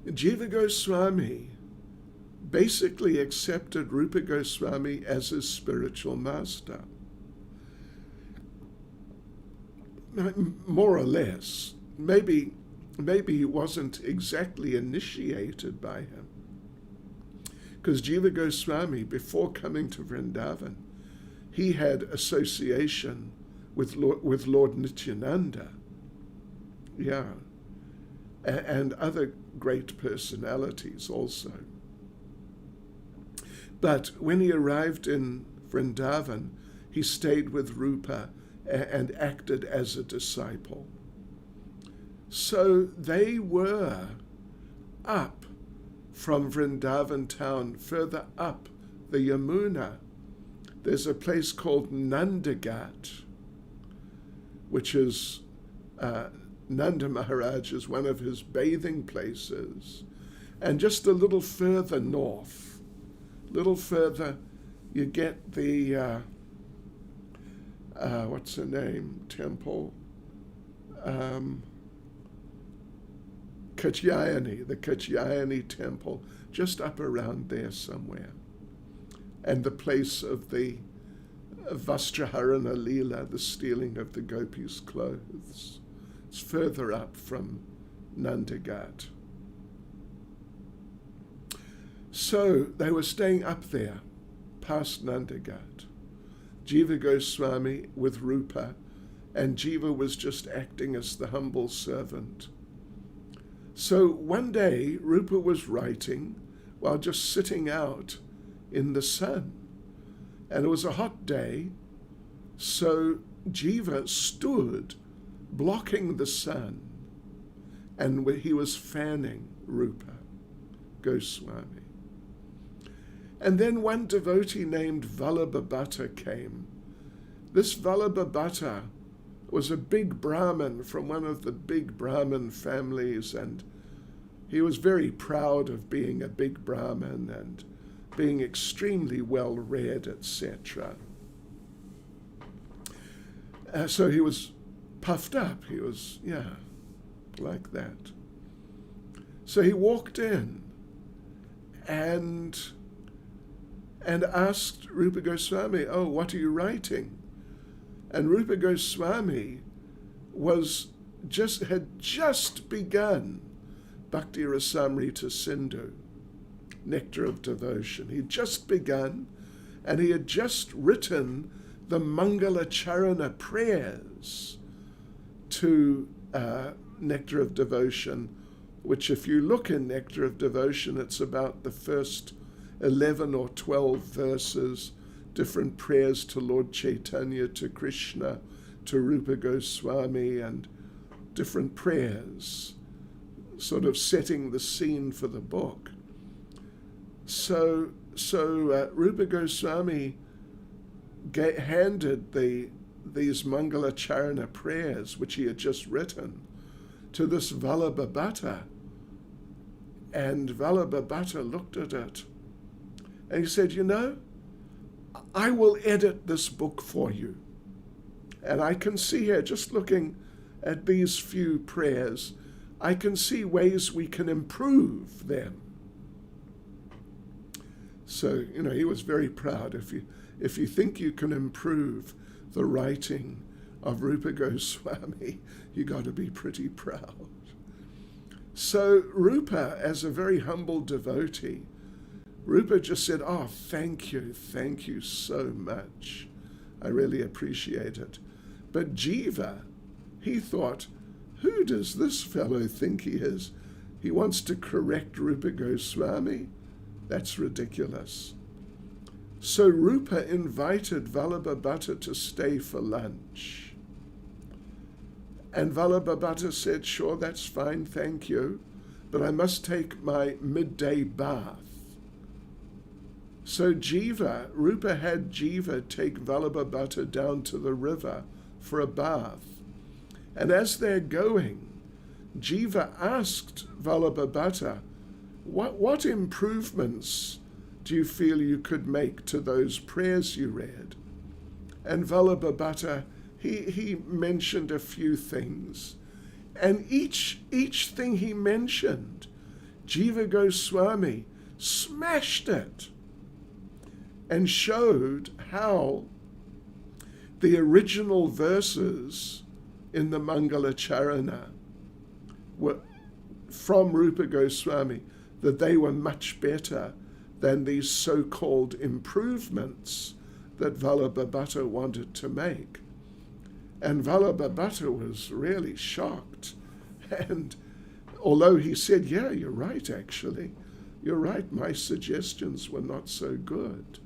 Jiva Goswami basically accepted Rupa Goswami as his spiritual master. More or less. Maybe he wasn't exactly initiated by him. Because Jiva Goswami, before coming to Vrindavan, he had association with Lord Nityananda, yeah, and other great personalities also. But when he arrived in Vrindavan, he stayed with Rupa and acted as a disciple. So they were up from Vrindavan town, further up the Yamuna. There's a place called Nandagat, which is Nanda Maharaj is one of his bathing places. And just a little further north, little further, you get the, what's the name, temple? Katyayani, the Katyayani temple, just up around there somewhere. And the place of the Vastraharana Leela, the stealing of the gopis' clothes. It's further up from Nandagat. So they were staying up there, past Nandagat. Jiva Goswami with Rupa, and Jiva was just acting as the humble servant. So one day, Rupa was writing while just sitting out in the sun. And it was a hot day, so Jiva stood blocking the sun, and he was fanning Rupa Goswami. And then one devotee named Vallabhabhata came. This Vallabhabhata was a big Brahmin from one of the big Brahmin families, and he was very proud of being a big Brahmin and being extremely well read, etc. So he was puffed up. He was, like that. So he walked in and asked Rupa Goswami, "Oh, what are you writing?" And Rupa Goswami had just begun Bhakti Rasamrita Sindhu, Nectar of Devotion. He'd just begun, and he had just written the Mangala Charana prayers to Nectar of Devotion, which if you look in Nectar of Devotion, it's about the first 11 or 12 verses, different prayers to Lord Chaitanya, to Krishna, to Rupa Goswami, and different prayers, sort of setting the scene for the book. So Rupa Goswami handed these Mangala Charana prayers, which he had just written, to this Vallabhabhata. And Vallabhabhata looked at it, and he said, I will edit this book for you. And I can see here, just looking at these few prayers, I can see ways we can improve them. So, he was very proud. If you think you can improve the writing of Rupa Goswami, you got to be pretty proud. So Rupa, as a very humble devotee, Rupa just said, "Oh, thank you so much. I really appreciate it." But Jiva, he thought, who does this fellow think he is? He wants to correct Rupa Goswami? That's ridiculous. So Rupa invited Vallabhabhata to stay for lunch. And Vallabhabhata said, "Sure, that's fine, thank you, but I must take my midday bath." So Rupa had Jiva take Vallabhabhata down to the river for a bath. And as they're going, Jiva asked Vallabhabhata, what improvements do you feel you could make to those prayers you read? And Vallabhabhata, he mentioned a few things. And each thing he mentioned, Jiva Goswami smashed it and showed how the original verses in the Mangala Charana were from Rupa Goswami, that they were much better than these so-called improvements that Vallabhabhata wanted to make. And Vallabhabhata was really shocked. And although he said, yeah, you're right, actually. You're right, my suggestions were not so good.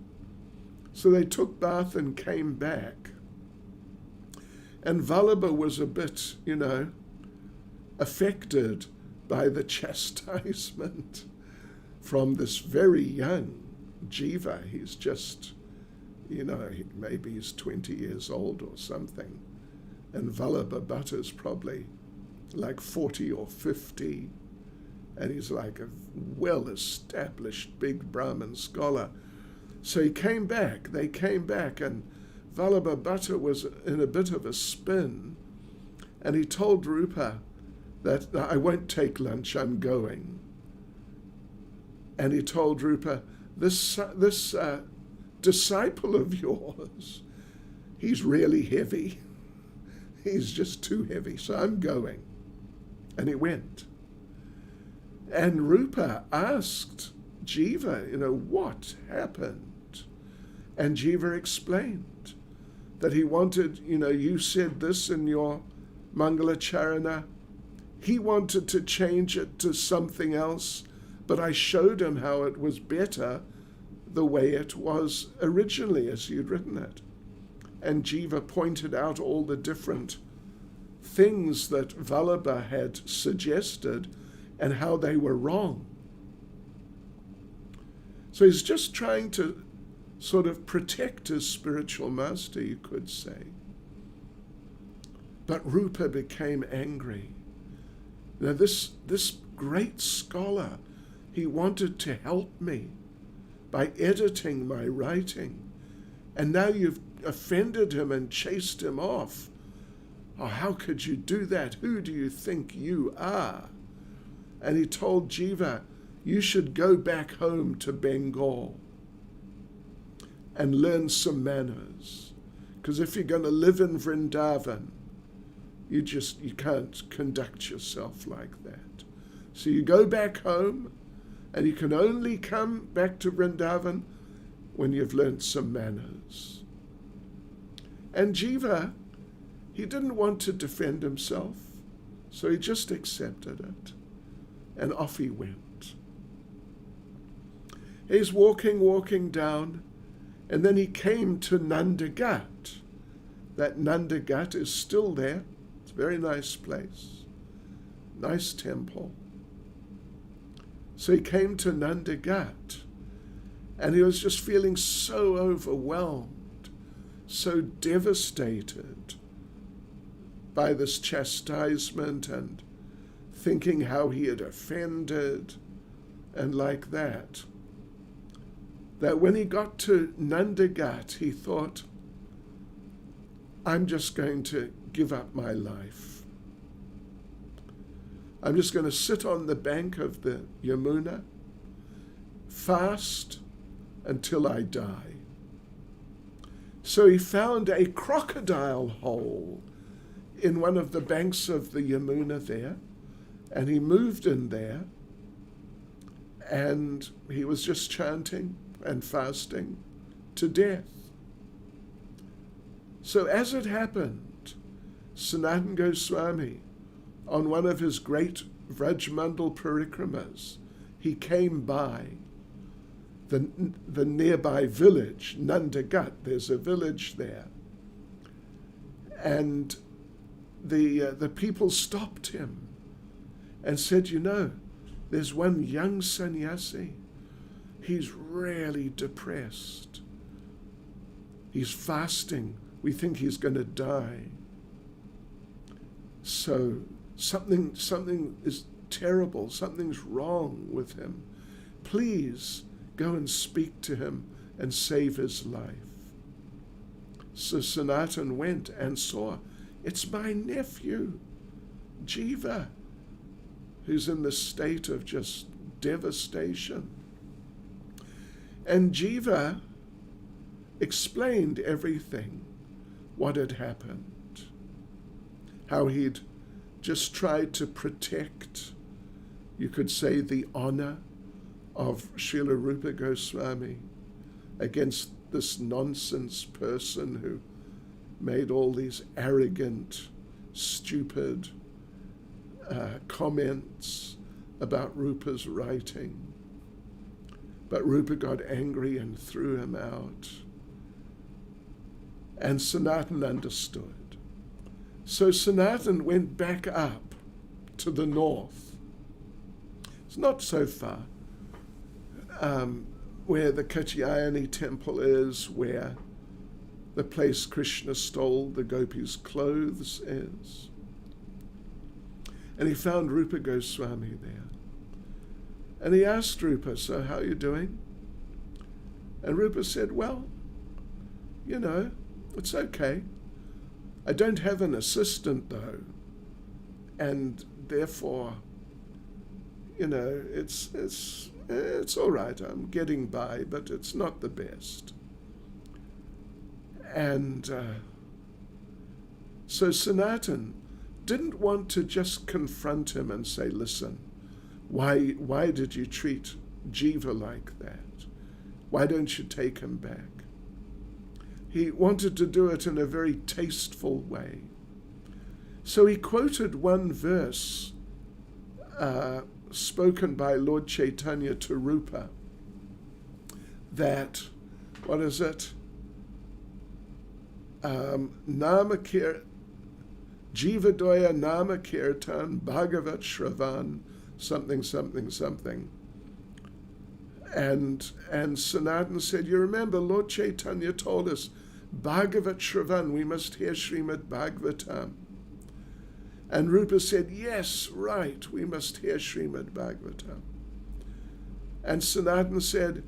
So they took bath and came back. And Vallabha was a bit, affected by the chastisement from this very young Jiva. He's just, maybe he's 20 years old or something. And Vallabhabhata's probably like 40 or 50. And he's like a well-established big Brahmin scholar. So they came back, and Vallabhabhata was in a bit of a spin. And he told Rupa that, I won't take lunch, I'm going. And he told Rupa, this disciple of yours, he's really heavy. He's just too heavy, so I'm going. And he went. And Rupa asked Jiva, what happened? And Jiva explained that he wanted, you said this in your Mangalacharana. He wanted to change it to something else, but I showed him how it was better the way it was originally as you'd written it. And Jiva pointed out all the different things that Vallabha had suggested and how they were wrong. So he's just trying to sort of protect his spiritual master, you could say. But Rupa became angry. Now this great scholar, he wanted to help me by editing my writing, and now you've offended him and chased him off. Oh, how could you do that? Who do you think you are? And he told Jiva, you should go back home to Bengal and learn some manners. Because if you're going to live in Vrindavan, you can't conduct yourself like that. So you go back home, and you can only come back to Vrindavan when you've learnt some manners. And Jiva, he didn't want to defend himself, so he just accepted it. And off he went. He's walking down, and then he came to Nandagat. That Nandagat is still there. It's a very nice place. Nice temple. So he came to Nandagat, and he was just feeling so overwhelmed, so devastated by this chastisement and thinking how he had offended and like that when he got to Nandagat, he thought, I'm just going to give up my life. I'm just going to sit on the bank of the Yamuna, fast until I die. So he found a crocodile hole in one of the banks of the Yamuna there, and he moved in there, and he was just chanting and fasting to death. So as it happened, Sanatana Goswami, on one of his great Vrajmandal parikramas, he came by the nearby village, Nandagat. There's a village there. And the people stopped him and said, there's one young sannyasi. He's really depressed. He's fasting. We think he's going to die. So something is terrible. Something's wrong with him. Please go and speak to him and save his life. So Sanatana went and saw, it's my nephew, Jiva, who's in this state of just devastation. And Jiva explained everything, what had happened, how he'd just tried to protect, you could say, the honor of Srila Rupa Goswami against this nonsense person who made all these arrogant, stupid comments about Rupa's writing. But Rupa got angry and threw him out. And Sanatan understood. So Sanatan went back up to the north. It's not so far. Where the Katyayani temple is, where the place Krishna stole the gopis' clothes is. And he found Rupa Goswami there. And he asked Rupa, so how are you doing? And Rupa said, well, you know, it's okay. I don't have an assistant though. And therefore, you know, it's all right. I'm getting by, but it's not the best. And so Sanatan didn't want to just confront him and say, listen, why did you treat Jiva like that? Why don't you take him back? He wanted to do it in a very tasteful way. So he quoted one verse spoken by Lord Chaitanya to Rupa, that, what is it? Jivadoya Nama Kirtan Bhagavat Shravan something, something, something. And Sanatan said, you remember Lord Chaitanya told us, Bhagavat Shravan, we must hear Srimad Bhagavatam. And Rupa said, yes, right, we must hear Srimad Bhagavatam. And Sanatan said,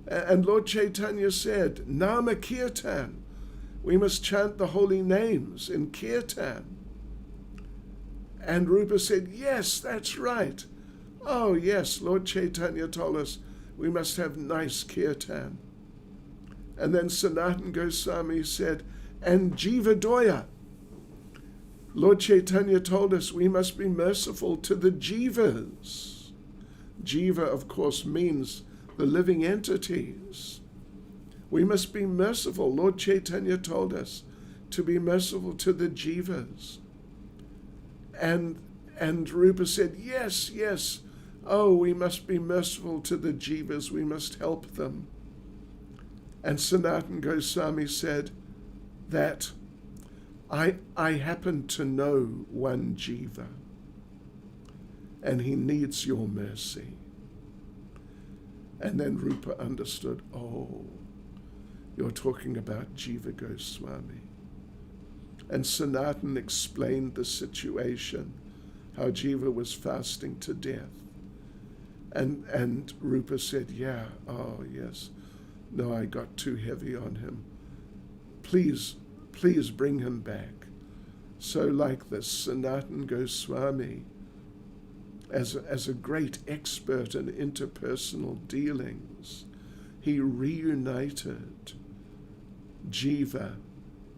and Lord Chaitanya said, Nama Kirtan, we must chant the holy names in Kirtan. And Rupa said, yes, that's right. Oh, yes, Lord Chaitanya told us we must have nice Kirtan. And then Sanatan Goswami said, and Jivadoya, Lord Chaitanya told us we must be merciful to the jivas. Jiva, of course, means the living entities. We must be merciful. Lord Chaitanya told us to be merciful to the jivas. And Rupa said, yes, yes. Oh, we must be merciful to the jivas. We must help them. And Sanatan Goswami said that I happen to know one jiva, and he needs your mercy. And then Rupa understood, oh, you're talking about Jiva Goswami. And Sanatan explained the situation, how Jiva was fasting to death. And Rupa said, yeah, oh yes, no, I got too heavy on him. Please bring him back. So like this, Sanatan Goswami, as a great expert in interpersonal dealings, he reunited Jiva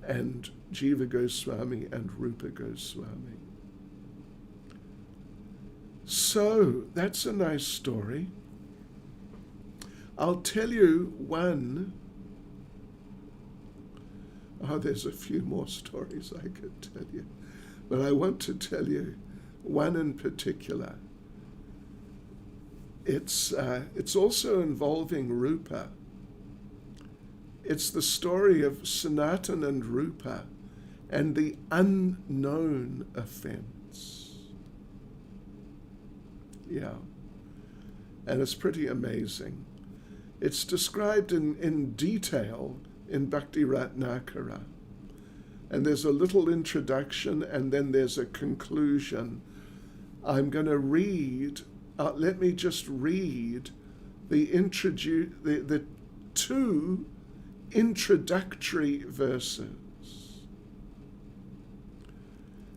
and Jiva Goswami and Rupa Goswami. So that's a nice story. I'll tell you one. Oh, there's a few more stories I could tell you, but I want to tell you one in particular. It's also involving Rupa. It's the story of Sanatan and Rupa and the unknown offense. Yeah, and it's pretty amazing. It's described in detail in Bhakti Ratnakara. And there's a little introduction and then there's a conclusion. I'm going to read, let me just read the two introductory verses.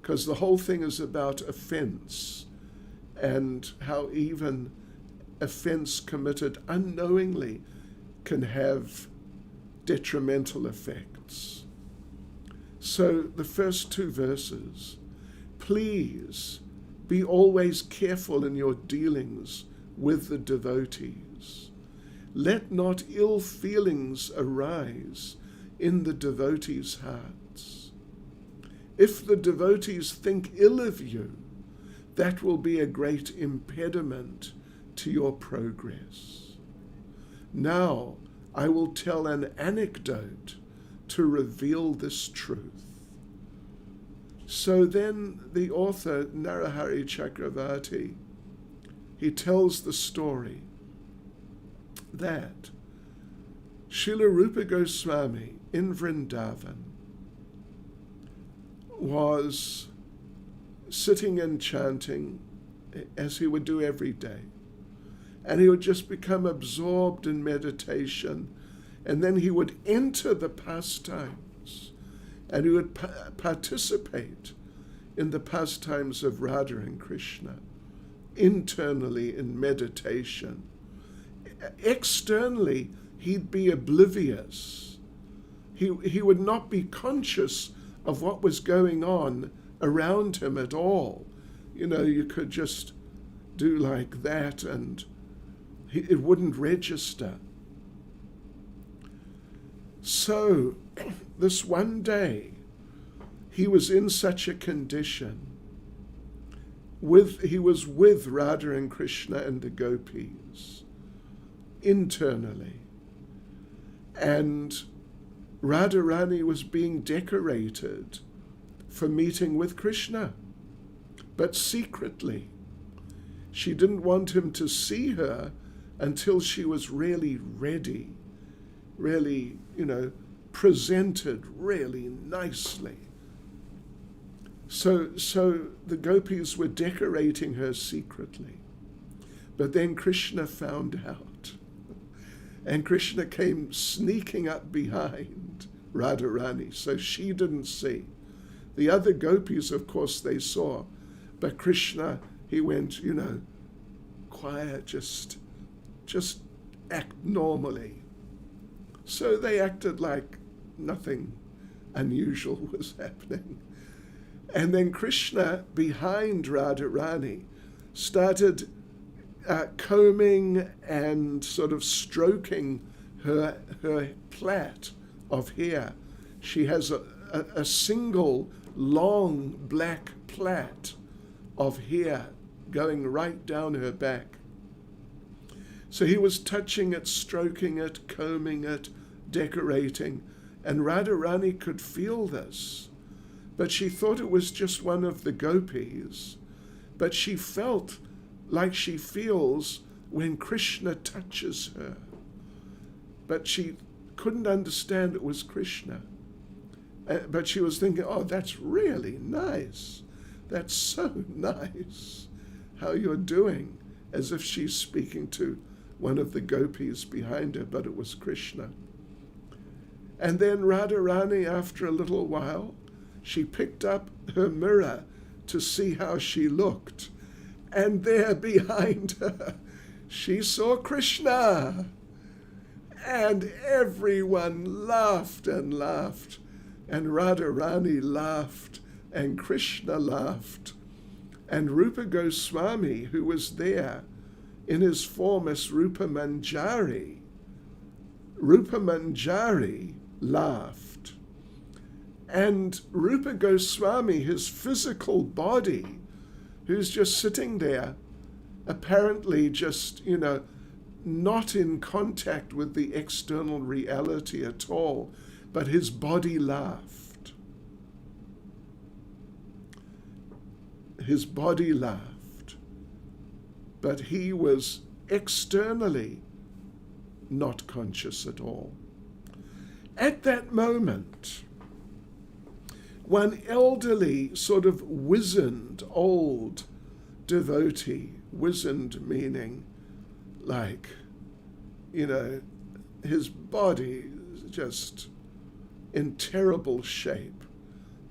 Because the whole thing is about offense and how even offense committed unknowingly can have detrimental effects. So the first two verses, please be always careful in your dealings with the devotees. says, let not ill feelings arise in the devotees' hearts. If the devotees think ill of you, that will be a great impediment to your progress. Now, I will tell an anecdote to reveal this truth. So then the author, Narahari Chakravarti, he tells the story that Srila Rupa Goswami in Vrindavan was sitting and chanting as he would do every day. And he would just become absorbed in meditation, and then he would enter the pastimes, and he would participate in the pastimes of Radha and Krishna, internally in meditation. Externally, he'd be oblivious. He would not be conscious of what was going on around him at all. You know, you could just do like that and it wouldn't register. So, this one day, he was in such a condition. He was with Radha and Krishna and the gopis, internally. And Radharani was being decorated for meeting with Krishna, but secretly. She didn't want him to see her until she was really ready, really, presented really nicely. So the gopis were decorating her secretly. But then Krishna found out. And Krishna came sneaking up behind Radharani, so she didn't see. The other gopis, of course, they saw. But Krishna, he went, quiet, just act normally. So they acted like nothing unusual was happening. And then Krishna, behind Radharani, started combing and sort of stroking her plait of hair. She has a single long black plait of hair going right down her back. So he was touching it, stroking it, combing it, decorating, and Radharani could feel this. But she thought it was just one of the gopis, but she felt like she feels when Krishna touches her. But she couldn't understand it was Krishna. But she was thinking, oh, that's really nice. That's so nice how you're doing, as if she's speaking to one of the gopis behind her, but it was Krishna. And then Radharani, after a little while, she picked up her mirror to see how she looked. And there behind her, she saw Krishna. And everyone laughed and laughed. And Radharani laughed, and Krishna laughed. And Rupa Goswami, who was there in his form as Rupa Manjari laughed. And Rupa Goswami, his physical body, who's just sitting there, apparently just, not in contact with the external reality at all, but his body laughed. His body laughed. But he was externally not conscious at all. At that moment, one elderly, sort of wizened, old devotee, wizened meaning like, his body just in terrible shape.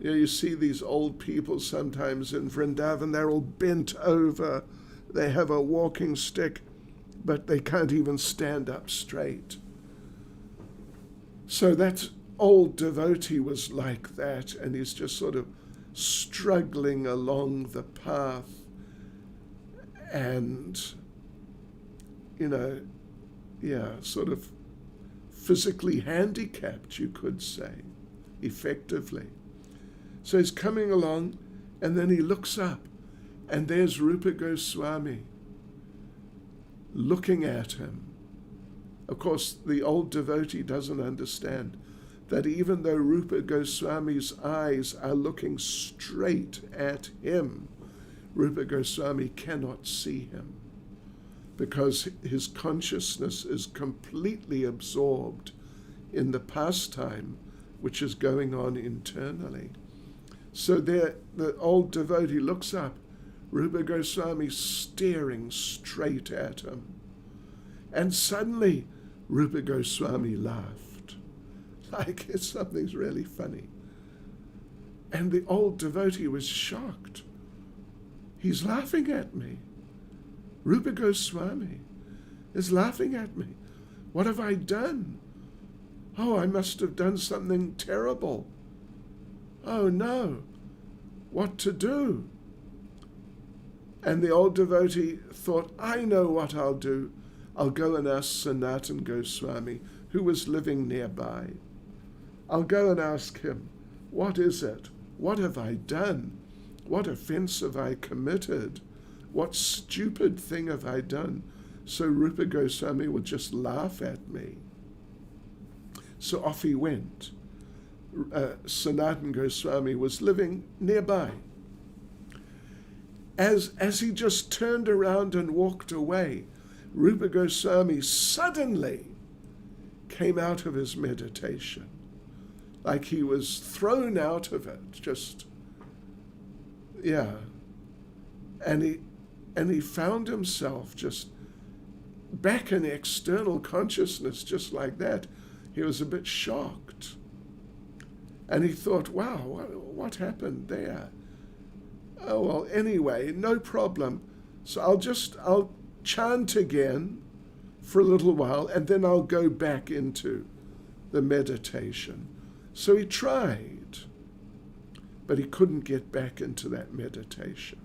You see these old people sometimes in Vrindavan, they're all bent over, they have a walking stick, but they can't even stand up straight. So that old devotee was like that, and he's just sort of struggling along the path, and sort of physically handicapped, you could say, effectively. So he's coming along, and then he looks up, and there's Rupa Goswami looking at him. Of course, the old devotee doesn't understand that even though Rupa Goswami's eyes are looking straight at him, Rupa Goswami cannot see him because his consciousness is completely absorbed in the pastime which is going on internally. So there, the old devotee looks up, Rupa Goswami staring straight at him. And suddenly, Rupa Goswami laughed, like something's really funny. And the old devotee was shocked. He's laughing at me. Rupa Goswami is laughing at me. What have I done? Oh, I must have done something terrible. Oh no, what to do? And the old devotee thought, I know what I'll do. I'll go and ask Sanatan Goswami, who was living nearby. I'll go and ask him, what is it? What have I done? What offense have I committed? What stupid thing have I done? So Rupa Goswami would just laugh at me. So off he went. Sanatan Goswami was living nearby. As he just turned around and walked away, Rupa Goswami suddenly came out of his meditation, like he was thrown out of it, and he found himself just back in external consciousness, just like that. He was a bit shocked. And he thought, wow, what happened there? Oh, well, anyway, no problem. So I'll chant again for a little while, and then I'll go back into the meditation. So he tried, but he couldn't get back into that meditation.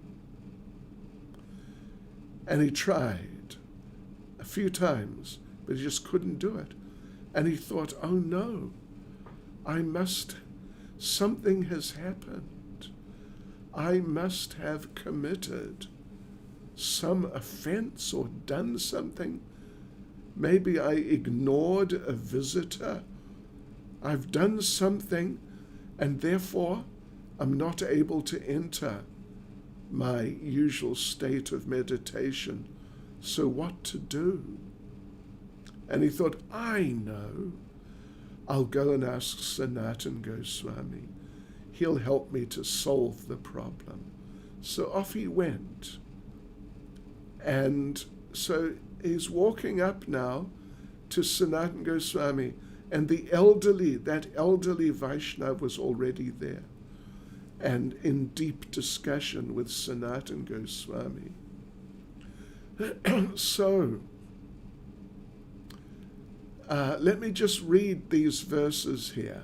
And he tried a few times, but he just couldn't do it. And he thought, oh no, something has happened. I must have committed some offense or done something. Maybe I ignored a visitor. I've done something, and therefore I'm not able to enter my usual state of meditation. So what to do? And he thought, I know. I'll go and ask Sanatan Goswami. He'll help me to solve the problem. So off he went. And so he's walking up now to Sanatan Goswami, and that elderly Vaishnava was already there and in deep discussion with Sanatan Goswami. So, let me just read these verses here.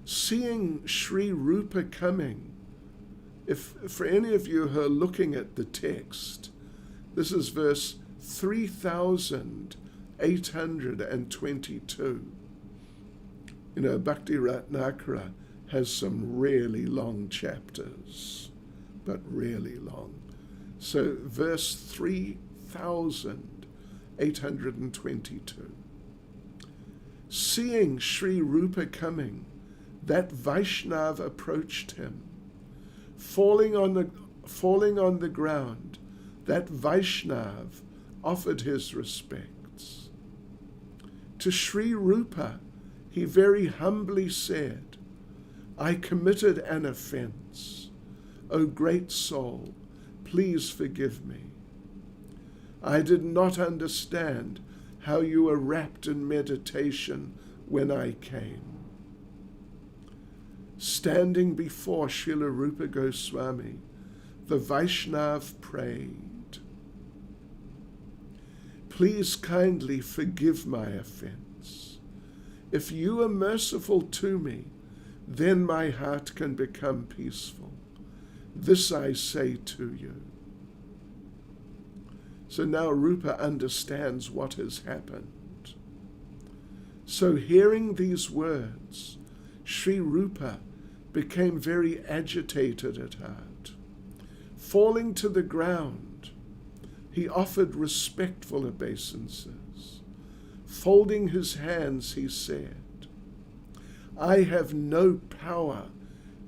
Seeing Sri Rupa coming, if for any of you who are looking at the text, this is verse 3822. You know, Bhakti Ratnakara has some really long chapters, but really long. So verse 3822. Seeing Sri Rupa coming, that Vaishnava approached him. Falling on the ground, that Vaishnava offered his respects. To Sri Rupa, he very humbly said, I committed an offense. O great soul, please forgive me. I did not understand how you were wrapped in meditation when I came. Standing before Srila Rupa Goswami, the Vaishnava prayed, please kindly forgive my offense. If you are merciful to me, then my heart can become peaceful. This I say to you. So now Rupa understands what has happened. So hearing these words, Sri Rupa became very agitated at heart. Falling to the ground, he offered respectful obeisances. Folding his hands, he said, I have no power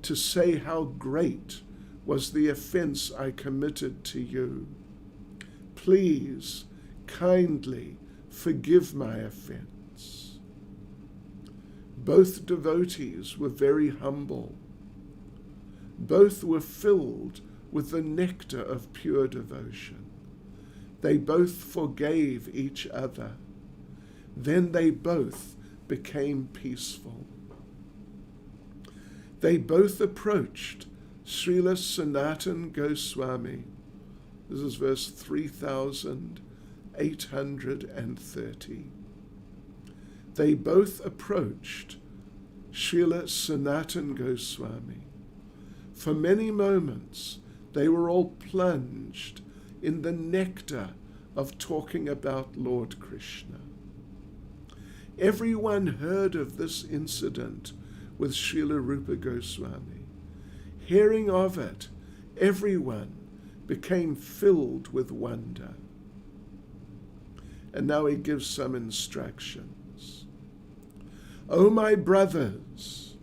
to say how great was the offense I committed to you. Please, kindly forgive my offense. Both devotees were very humble. Both were filled with the nectar of pure devotion. They both forgave each other. Then they both became peaceful. They both approached Srila Sanatana Goswami. This is verse 3830. They both approached Srila Sanatana Goswami. For many moments, they were all plunged in the nectar of talking about Lord Krishna. Everyone heard of this incident with Srila Rupa Goswami. Hearing of it, everyone became filled with wonder. And now he gives some instructions. O my brothers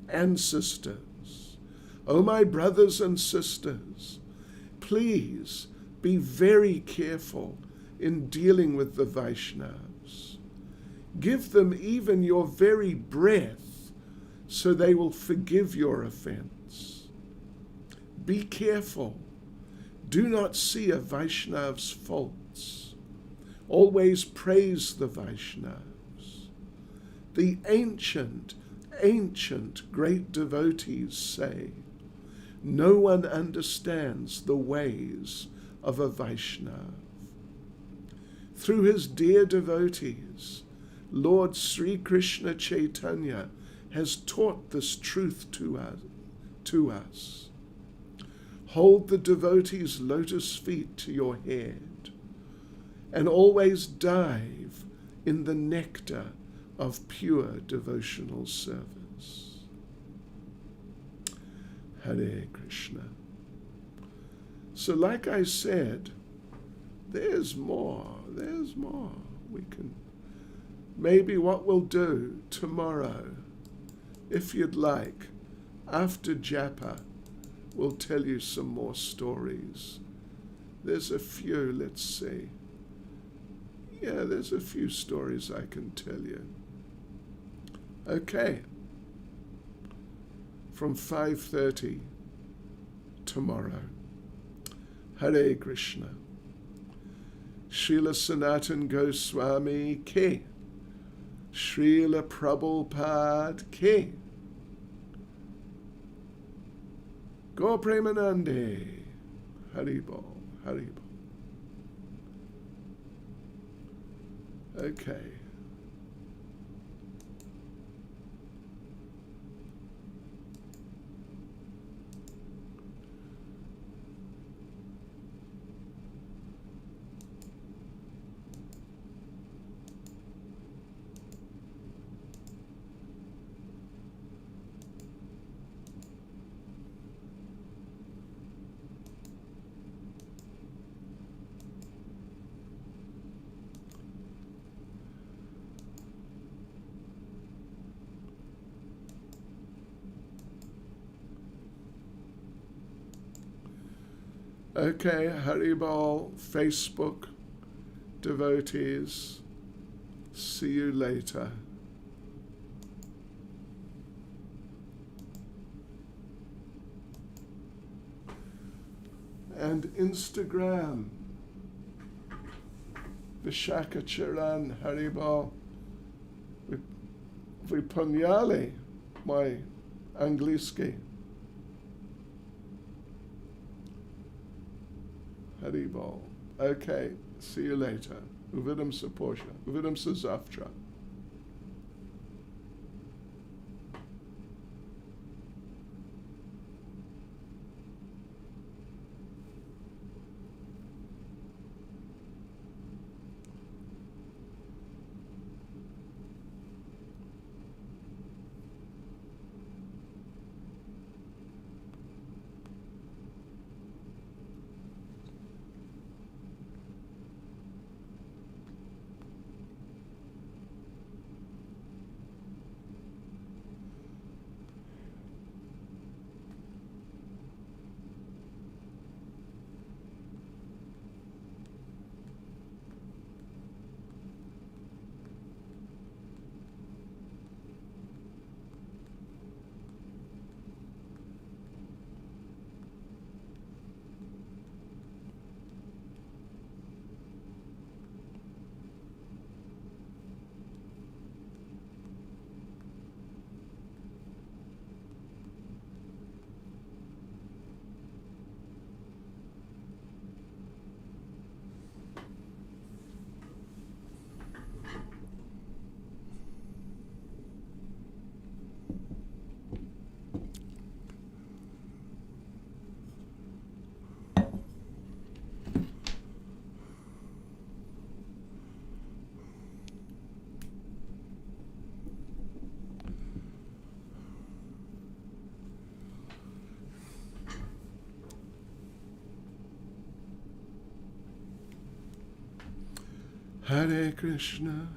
and sisters, O my brothers and sisters, please be very careful in dealing with the Vaishnavas. Give them even your very breath, so they will forgive your offense. Be careful. Do not see a Vaishnav's faults. Always praise the Vaishnavas. The ancient great devotees say, no one understands the ways of a Vaishnav. Through his dear devotees, Lord Sri Krishna Chaitanya has taught this truth to us. Hold the devotee's lotus feet to your head and always dive in the nectar of pure devotional service. Hare Krishna. So like I said, there's more. We can, maybe what we'll do tomorrow, if you'd like, after Japa, we'll tell you some more stories. There's a few, let's see. Yeah, there's a few stories I can tell you. Okay. From 5:30 tomorrow. Hare Krishna. Srila Sanatana Goswami Ki. Srila Prabhupada Ki. Go Premanande. Haribol, Haribol. Okay. Okay, Haribol, Facebook devotees, see you later. And Instagram, Vishaka Charan, Haribol, Vypanyali, my angliski. Haribol. Okay, see you later. Uvidam sa Porsche. Uvidam sa Zavtra. Hare Krishna,